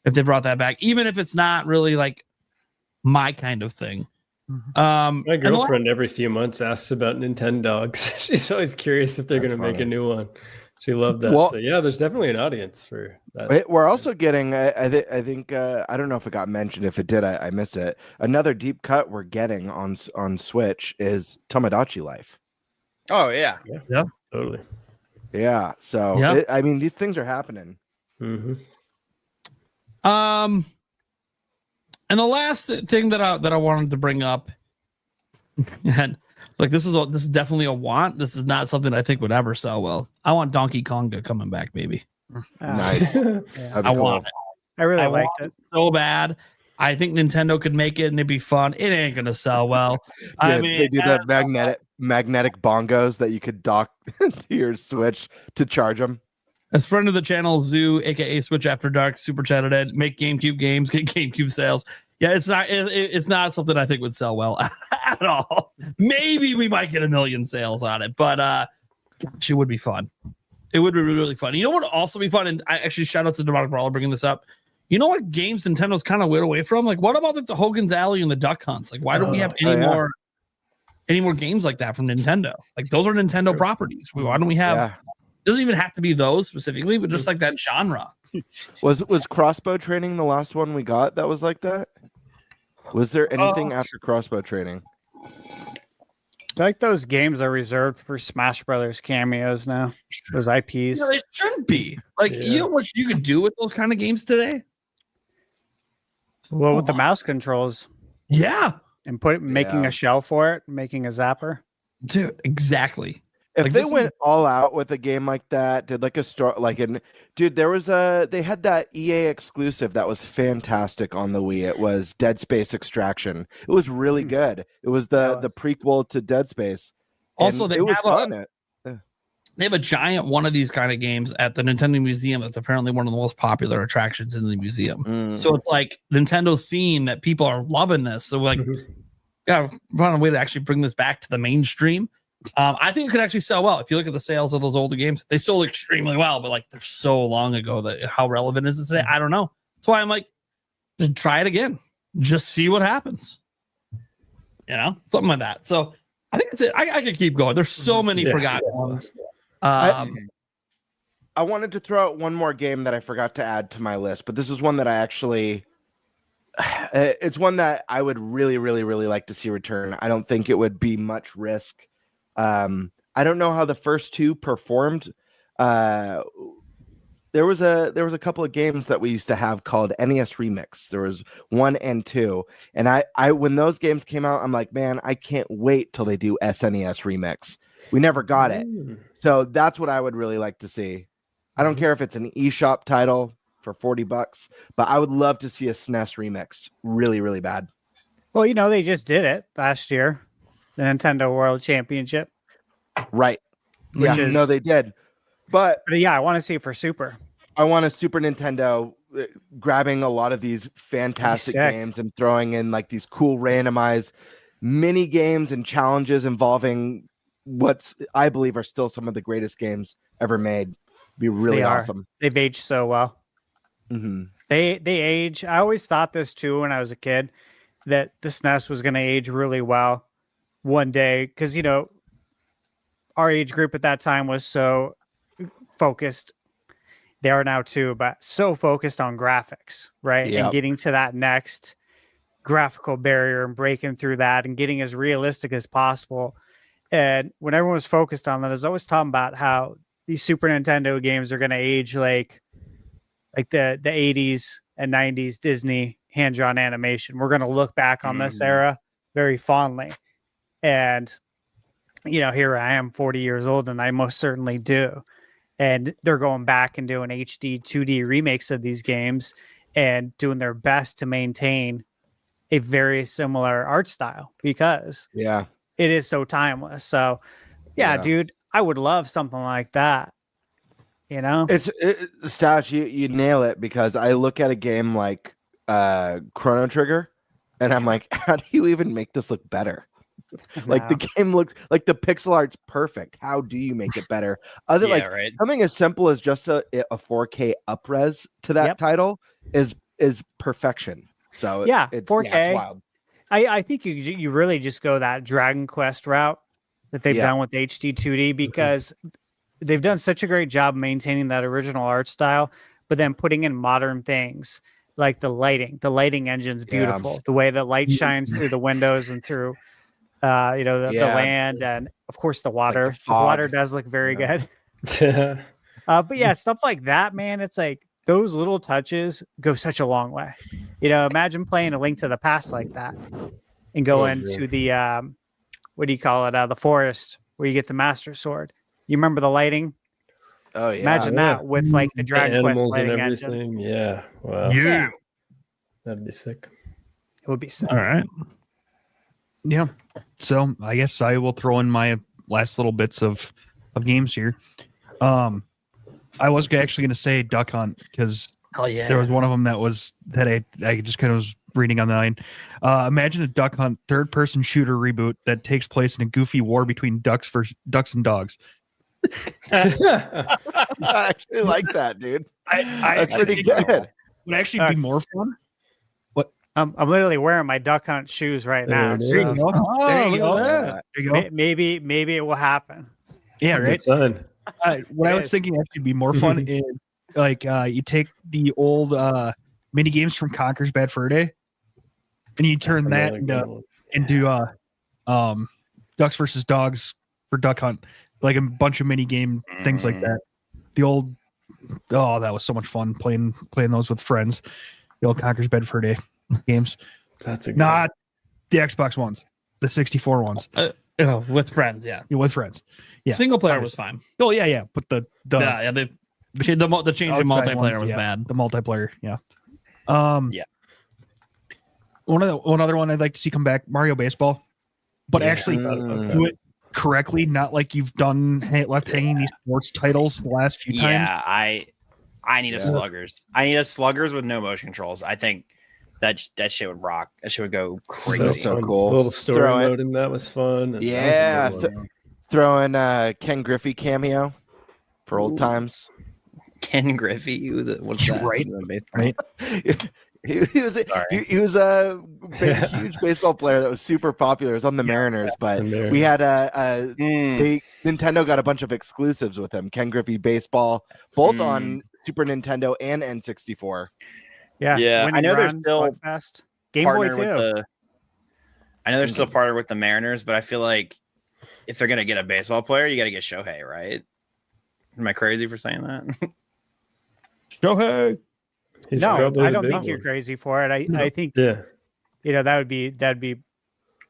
that back, even if it's not really like my kind of thing. My girlfriend every few months asks about Nintendogs. She's always curious if they're going to make a new one. She loved that. Well, so there's definitely an audience for that. We're also getting, I think, I don't know if it got mentioned. If it did, I missed it. Another deep cut we're getting on Switch is Tomodachi Life. Oh yeah, Totally. Yeah. So I mean, these things are happening. Mm-hmm. And the last thing that I wanted to bring up, and like this is definitely a want. This is not something I think would ever sell well. I want Donkey Konga coming back, baby. Nice. I want it. I really liked it so bad. I think Nintendo could make it and it'd be fun. It ain't gonna sell well. Dude, I mean, they do that magnetic bongos that you could dock to your Switch to charge them. As friend of the channel, Zoo, aka Switch After Dark, super chatted it. Make GameCube games, get GameCube sales. Yeah, it's not something I think would sell well at all. Maybe we might get 1 million sales on it, but gosh, it would be fun. It would be really fun. You know what would also be fun? And I actually shout out to Demonic Brawler bringing this up. You know what games Nintendo's kind of went away from? Like, what about the Hogan's Alley and the Duck Hunts? Like, why don't we have any more games like that from Nintendo? Like, those are Nintendo properties. Why don't we have? Yeah. It doesn't even have to be those specifically, but just like that genre. Was Crossbow Training the last one we got that was like that? Was there anything after Crossbow Training? I feel like those games are reserved for Smash Brothers cameos now. Those IPs. No, it shouldn't be. Like, you know what you could do with those kind of games today? Well, with the mouse controls. Yeah. And making a shell for it, making a zapper. Dude, exactly. If like they went all out with a game like that, did like a store there was they had that EA exclusive that was fantastic on the Wii. It was Dead Space Extraction. It was really good. It was the prequel to Dead Space. Also, it was fun. They have a giant one of these kind of games at the Nintendo Museum that's apparently one of the most popular attractions in the museum. So it's like Nintendo's seeing that people are loving this. So like, find a way to actually bring this back to the mainstream. I think it could actually sell well. If you look at the sales of those older games, they sold extremely well, but like they're so long ago that how relevant is it today? I don't know. That's why I'm like, just try it again. Just see what happens. You know, something like that. So I think it's it. I could keep going. There's so many forgotten ones. I wanted to throw out one more game that I forgot to add to my list, but this is one that I actually it's one that I would really, really, really like to see return. I don't think it would be much risk. I don't know how the first two performed there was a couple of games that we used to have called NES Remix. There was 1 and 2, and I when those games came out, I'm like, man, I can't wait till they do SNES Remix. We never got it, so that's what I would really like to see. I don't care if it's an eShop title for $40, but I would love to see a SNES Remix really, really bad. Well, they just did it last year, the Nintendo World Championship. Right. Yeah, no, they did. But yeah, I want to see it for Super. I want a Super Nintendo grabbing a lot of these fantastic games and throwing in like these cool randomized mini games and challenges involving what's I believe are still some of the greatest games ever made. Be really awesome. They've aged so well. Mm-hmm. They age. I always thought this too when I was a kid, that the SNES was going to age really well one day, because our age group at that time was so focused. They are now too, but so focused on graphics, right? Yep. And getting to that next graphical barrier and breaking through that and getting as realistic as possible. And when everyone was focused on that, I was always talking about how these Super Nintendo games are going to age like the 80s and 90s Disney hand-drawn animation. We're going to look back on this era very fondly. And, here I am 40 years old, and I most certainly do. And they're going back and doing HD 2D remakes of these games and doing their best to maintain a very similar art style, because it is so timeless. So dude, I would love something like that. It's Stash, you nail it, because I look at a game like Chrono Trigger and I'm like, how do you even make this look better? Like the game looks like the pixel art's perfect. How do you make it better? Something as simple as just a 4K upres to that title is perfection. So it's 4K. It's wild. I think you really just go that Dragon Quest route that they've done with HD 2D, because they've done such a great job maintaining that original art style, but then putting in modern things like the lighting. The lighting engine's beautiful. The way that light shines through the windows and through the land, and of course the water. Like the water does look very good. But stuff like that, man, it's like those little touches go such a long way. Imagine playing A Link to the Past like that and go into the what do you call it? The forest where you get the Master Sword. You remember the lighting? Oh yeah. Imagine that with like the Dragon Quest animals lighting and everything. engine. Yeah. Wow. Yeah. That'd be sick. It would be sick. All right. Yeah. So I guess I will throw in my last little bits of games here. I was actually going to say Duck Hunt, because there was one of them that I just kind of was reading on the line. Imagine a Duck Hunt third-person shooter reboot that takes place in a goofy war between ducks and dogs. I actually like that, dude. That's pretty good. Would actually be more fun. I'm literally wearing my Duck Hunt shoes right now. There you go. There you go. There you go. Maybe it will happen. Yeah, right. Son. What I was thinking actually be more fun is like you take the old mini games from Conker's Bad Fur Day, and you turn that into Ducks versus Dogs for Duck Hunt, like a bunch of mini game things like that. The old that was so much fun playing those with friends. The old Conker's Bad Fur Day games. That's not the Xbox ones, the 64 ones. With friends, with friends. Yeah, single player was fine. Oh yeah, but the change in multiplayer was bad. The multiplayer, One other one I'd like to see come back, Mario Baseball, but actually do it correctly, not like you've done left hanging these sports titles the last few times. Yeah, I need a sluggers. I need a sluggers with no motion controls. I think that shit would rock. That shit would go crazy. So cool. The little story mode in that was fun. Throwing Ken Griffey cameo for old times. Ken Griffey, what's that? Right. He was a huge baseball player that was super popular. It was on the Mariners, but we had Nintendo got a bunch of exclusives with him. Ken Griffey baseball, both on Super Nintendo and N64. Yeah. I know they're still Game Boy too. I know they're still partnered with the Mariners, but I feel like if they're gonna get a baseball player, you got to get Shohei, right? Am I crazy for saying that? Shohei. He's No, probably I the don't big think you're one. crazy for it. I think Yeah. that'd be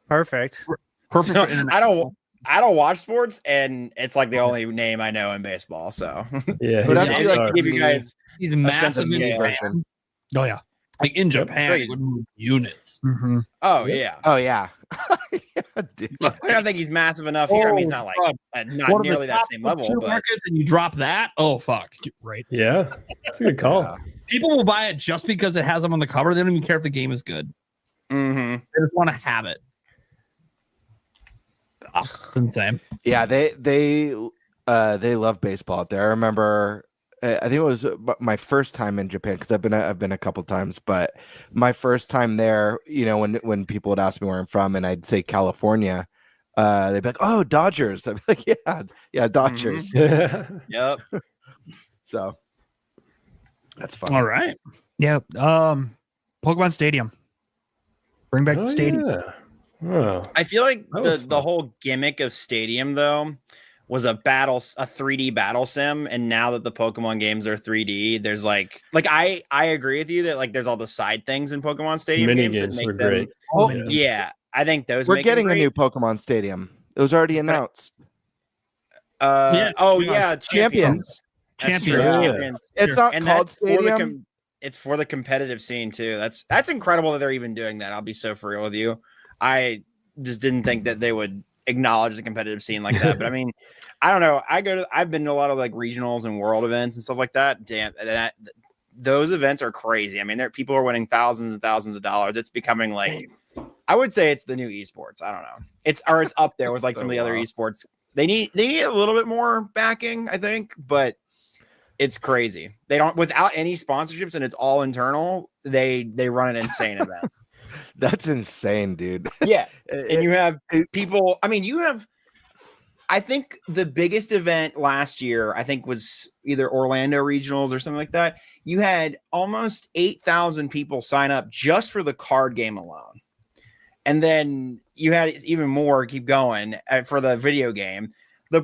perfect. Perfect. For international. I don't watch sports, and it's like the only name I know in baseball. So Yeah. But he's I a feel like star. to give you guys He's a sense massive of in scale. Japan. Oh yeah. Like in Yep. Japan, he would move units. Mm-hmm. Oh Yep. yeah. Oh yeah. Yeah, dude. I don't think he's massive enough here. I mean, he's not like God. not One of the nearly that top same level, two but markets, and you drop that. Oh fuck! Right. Yeah. That's a good call. Yeah. People will buy it just because it has him on the cover. They don't even care if the game is good. mhm. They just want to have it. It's insane. Yeah, they love baseball out there. I remember, I think it was my first time in Japan because I've been a couple times, but my first time there, you know, when people would ask me where I'm from and I'd say California, they'd be like, "Oh, Dodgers." I'd be like, "Yeah, Dodgers." Yep. So that's fun. All right. Yeah. Pokemon Stadium. Bring back the stadium. Yeah. Oh. I feel like That was the fun. whole gimmick of Stadium though was a 3D battle sim, and now that the Pokemon games are 3D, there's like I agree with you that like there's all the side things in Pokemon Stadium Mini games that games make were them. great. Oh, Yeah. Yeah, I think those We're make them getting a great. new Pokemon Stadium. It was already announced. Yeah, Oh we are. yeah, Champions. That's Champions. true, Yeah. Champions. It's not And called that's for the Stadium. it's for the competitive scene too. That's incredible that they're even doing that. I'll be so for real with you. I just didn't think that they would acknowledge the competitive scene like that. But I mean, I don't know. I've been to a lot of like regionals and world events and stuff like that. Damn, those events are crazy. I mean, people are winning thousands and thousands of dollars. It's becoming like, I would say it's the new esports. I don't know. It's up there with like some of the other esports. They need a little bit more backing, I think, but it's crazy. They don't, without any sponsorships, and it's all internal. They run an insane event. That's insane, dude. Yeah, and you have people. I mean, I think the biggest event last year, I think, was either Orlando Regionals or something like that. You had almost 8,000 people sign up just for the card game alone. And then you had even more keep going for the video game.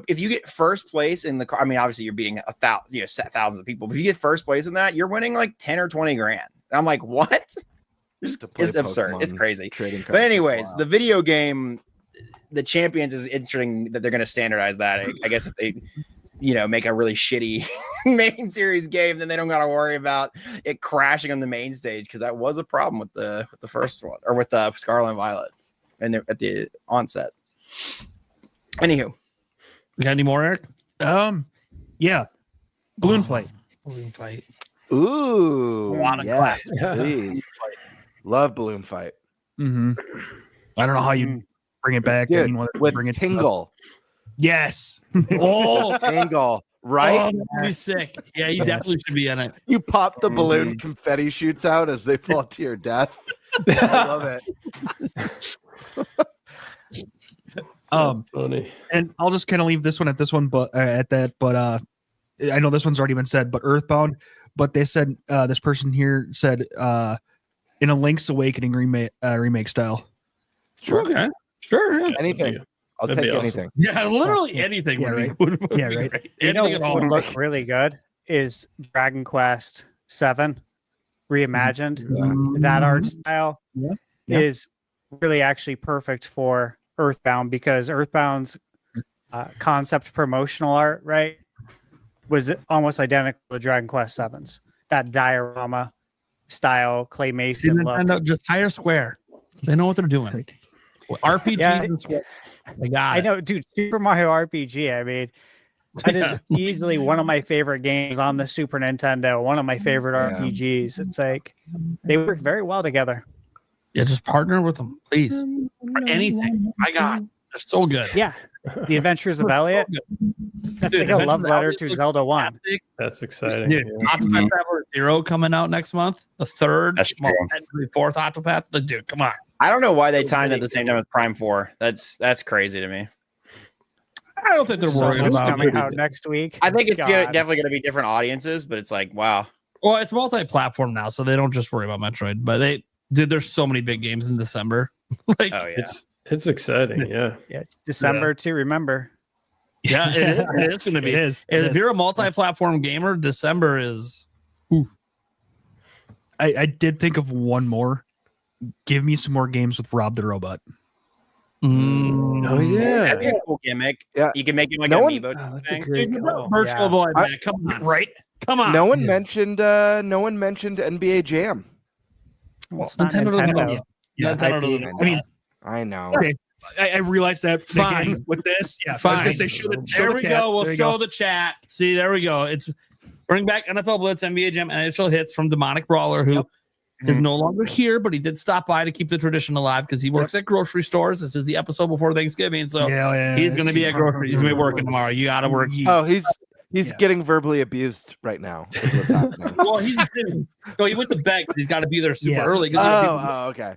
If you get first place in the car, I mean, obviously you're beating thousands of people, but if you get first place in that, you're winning like 10 or 20 grand. And I'm like, what? It's absurd. It's crazy. But anyways, the video game, the Champions, is interesting that they're going to standardize that. I guess if they, make a really shitty main series game, then they don't got to worry about it crashing on the main stage, because that was a problem with the first one, or with the Scarlet and Violet, and at the onset. Anywho, You got any more, Eric? Yeah. Balloon Fight. Balloon Fight. Ooh, A lot of yes, class. please. Love Balloon Fight. Mm-hmm. I don't know how you bring it back. Dude, I mean, whether you with bring it to- Tingle. Yes. Oh, Tingle, right? Oh, that'd be sick. Yeah, you definitely should be in it. You pop the balloon, confetti shoots out as they fall to your death. I love it. That's funny. And I'll just kind of leave this one at this one, but at that. But I know this one's already been said. But Earthbound. But they said this person here said in a Link's Awakening remake style. Sure. Okay. Sure. Yeah. Anything. I'll That'd take be awesome. anything. Yeah, literally anything. Yeah, would be- right. would Yeah, be right. great. You know Anything at what all. would look really good is Dragon Quest 7 reimagined. That art style Yeah. Yeah. is really actually perfect for Earthbound, because Earthbound's concept promotional art, right, was almost identical to Dragon Quest 7's. That diorama style See, claymation look. Nintendo, just hire Square. They know what they're doing. RPGs Yeah. and Square. They got I it. know, dude. Super Mario RPG. I mean, that is easily one of my favorite games on the Super Nintendo. One of my favorite Yeah. RPGs. It's like they work very well together. Yeah, just partner with them, please. For anything. My God, they're so good. Yeah, The Adventures of Elliot. That's Dude, like a Adventures love of letter Elliot to looks Zelda 1. fantastic. That's exciting. Dude, Yeah. Octopath Traveler 0 coming out next month. The third, That's true. technically fourth Octopath. Dude, come on. I don't know why they So timed many at the same time with Prime 4. That's crazy to me. I don't think they're So worried much about coming it. out next week. I think it's God. definitely going to be different audiences, but it's like, wow. Well, it's multi-platform now, so they don't just worry about Metroid. But there's so many big games in December. Like, Oh yeah. It's exciting. Yeah. Yeah, it's December to remember. yeah, it is going to be. It is. If you're a multi-platform gamer, December is. Oof. I did think of one more. Give me some more games with Rob the Robot. Oh yeah, That'd be a cool gimmick. Yeah. You can make it like No an one- amiibo that's a thing. great Dude, call. Virtual Yeah. Boy, man. Come on. Right? Come on. No one mentioned NBA Jam. Well, it's not Nintendo doesn't Nintendo. know. Nintendo doesn't know. I mean, I know. okay. I realized that Fine. again with this. Yeah, I was Fine. gonna say show There the we chat. go. We'll There you show go. the chat. See, there we go. It's bring back NFL Blitz, NBA Jam, and initial hits from Demonic Brawler, who is no longer here, but he did stop by to keep the tradition alive because he works at grocery stores. This is the episode before Thanksgiving, so he's going to be at grocery. He's going to be working tomorrow. You got to work. Oh, he's getting verbally abused right now. Is what's happening. Well, he went to bed because he's got to be there super early. Okay.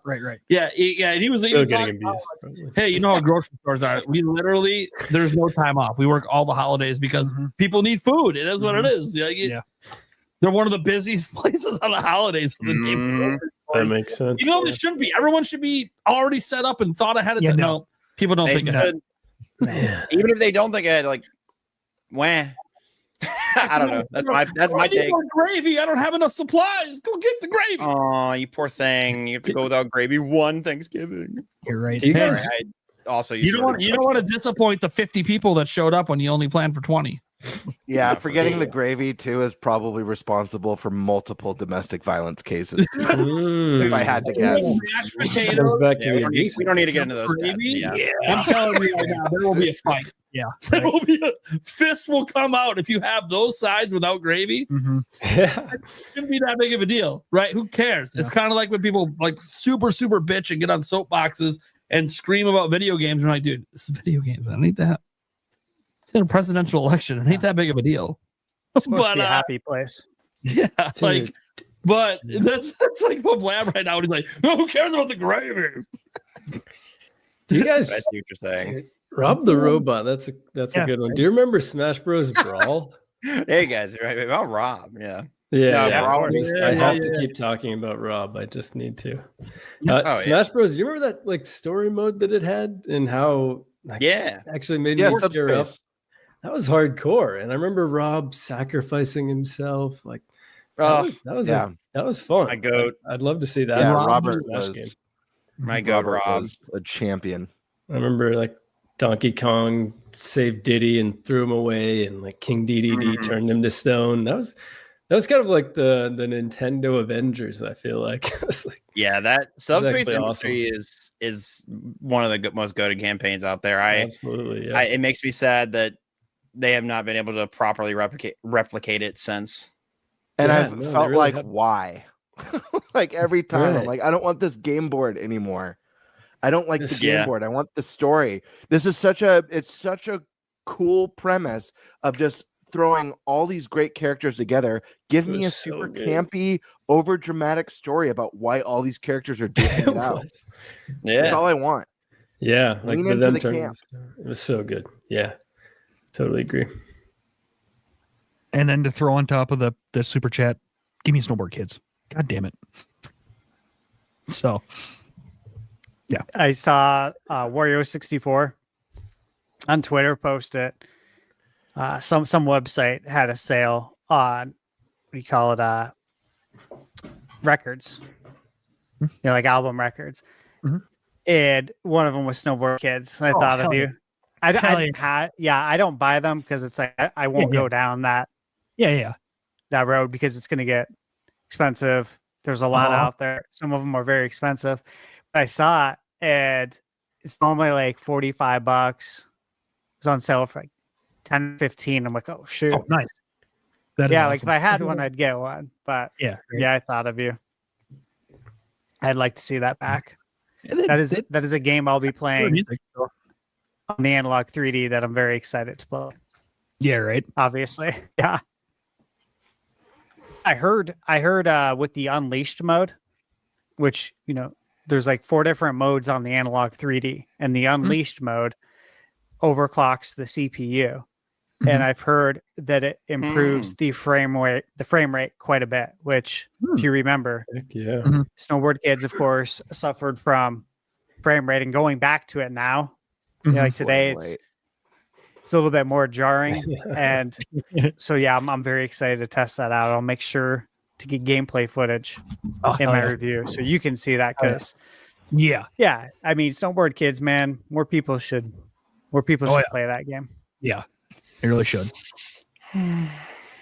Right. Yeah. And he was Still even getting talking about, abused. probably. hey, you know how grocery stores are. We literally, there's no time off. We work all the holidays because people need food. It is what it is. Yeah. They're one of the busiest places on the holidays for the name. That makes sense. You know, they shouldn't be. Everyone should be already set up and thought ahead of time. No, people don't They think ahead. should. Even if they don't think ahead, like, wah. I don't know. That's my I need take. more gravy. I don't have enough supplies. Go get the gravy. Oh, you poor thing. You have to go without gravy one Thanksgiving. You're right. Do you guys? I also You don't want to disappoint the 50 people that showed up when you only planned for 20. Yeah, forgetting the gravy too is probably responsible for multiple domestic violence cases. Too, if I had to guess. Mashed Comes potatoes. back to Yeah, the we abuse. don't need to get into those stats. Gravy? Yeah. I'm telling you right now, there will be a fight. Yeah. There will be fists will come out if you have those sides without gravy. Yeah. It shouldn't be that big of a deal, right? Who cares? It's kind of like when people like super bitch and get on soapboxes and scream about video games. We're like, dude, this is video games. I need that. It's in a presidential election. It ain't that big of a deal. It's supposed to be a happy place. Yeah, Dude. like, but that's like what Blab right now. He's like, no, who cares about the gravy? Do you I guys see what you're saying. Rob the Robot? That's a Yeah. good one. Do you remember Smash Bros. Brawl? Hey guys, right about Rob. Yeah. Yeah, Yeah, Rob. I have to keep talking about Rob. I just need to. Oh, Smash Bros. You remember that like story mode that it had and how like, Yeah. actually made Yeah, me tear up. subspace. That was hardcore, and I remember Rob sacrificing himself. Like Oh, that was fun. my goat. I'd love to see that. Yeah, in a Robert Smash was game. My goat, Robert Rob. was a champion. I remember like Donkey Kong saved Diddy and threw him away, and like King DDD turned him to stone. That was kind of like the Nintendo Avengers. I feel like it's like Yeah, that Subspace actually Industry is one of the most goated campaigns out there. absolutely. Yeah. It makes me sad that they have not been able to properly replicate it since. And Yeah, I've no, they felt really like, haven't. why? Like every time, I'm Right. like, I don't want this game board anymore. I don't like the This- game Yeah. board. I want the story. This is such a cool premise of just throwing all these great characters together. Give It me a was so super good. campy, over dramatic story about why all these characters are doing It it out. was. That's Yeah. all I want. Yeah, like Lean for into them the turning camp. it was so good. Yeah, totally agree. And then to throw on top of the super chat, give me Snowboard Kids. God damn it. So I saw Wario64 on Twitter post it. Some website had a sale on what do you call it? Records. You know, like album records. Mhm. And one of them was Snowboard Kids. I Oh, thought of hell you. Hell I don't buy them because it's like I won't Yeah. go down that yeah. road because it's going to get expensive. There's a lot out there. Some of them are very expensive. But I saw it and it's normally like $45. It was on sale for like 10, 15. I'm like, oh shoot. Oh, nice. That is Yeah, like awesome. if I had one, I'd get one. But Yeah. yeah, I thought of you. I'd like to see that back. And then- That is a game I'll be Good playing music. on the analog 3D that I'm very excited to play. Yeah, right. Obviously. Yeah. I heard with the Unleashed mode, which, you know, there's like 4 different modes on the analog 3D, and the Unleashed mode overclocks the CPU. And I've heard that it improves the frame rate quite a bit, which if you remember, Heck yeah. Snowboard Kids, of course, suffered from frame rate, and going back to it now, you know, like today, Wait. it's a little bit more jarring. And so, yeah, I'm very excited to test that out. I'll make sure to get gameplay footage Oh, in hell my yeah. review, so you can see that Oh, yeah. because Yeah. I mean, snowboard kids, man, more people should Oh, yeah. play that game. Yeah. It really should.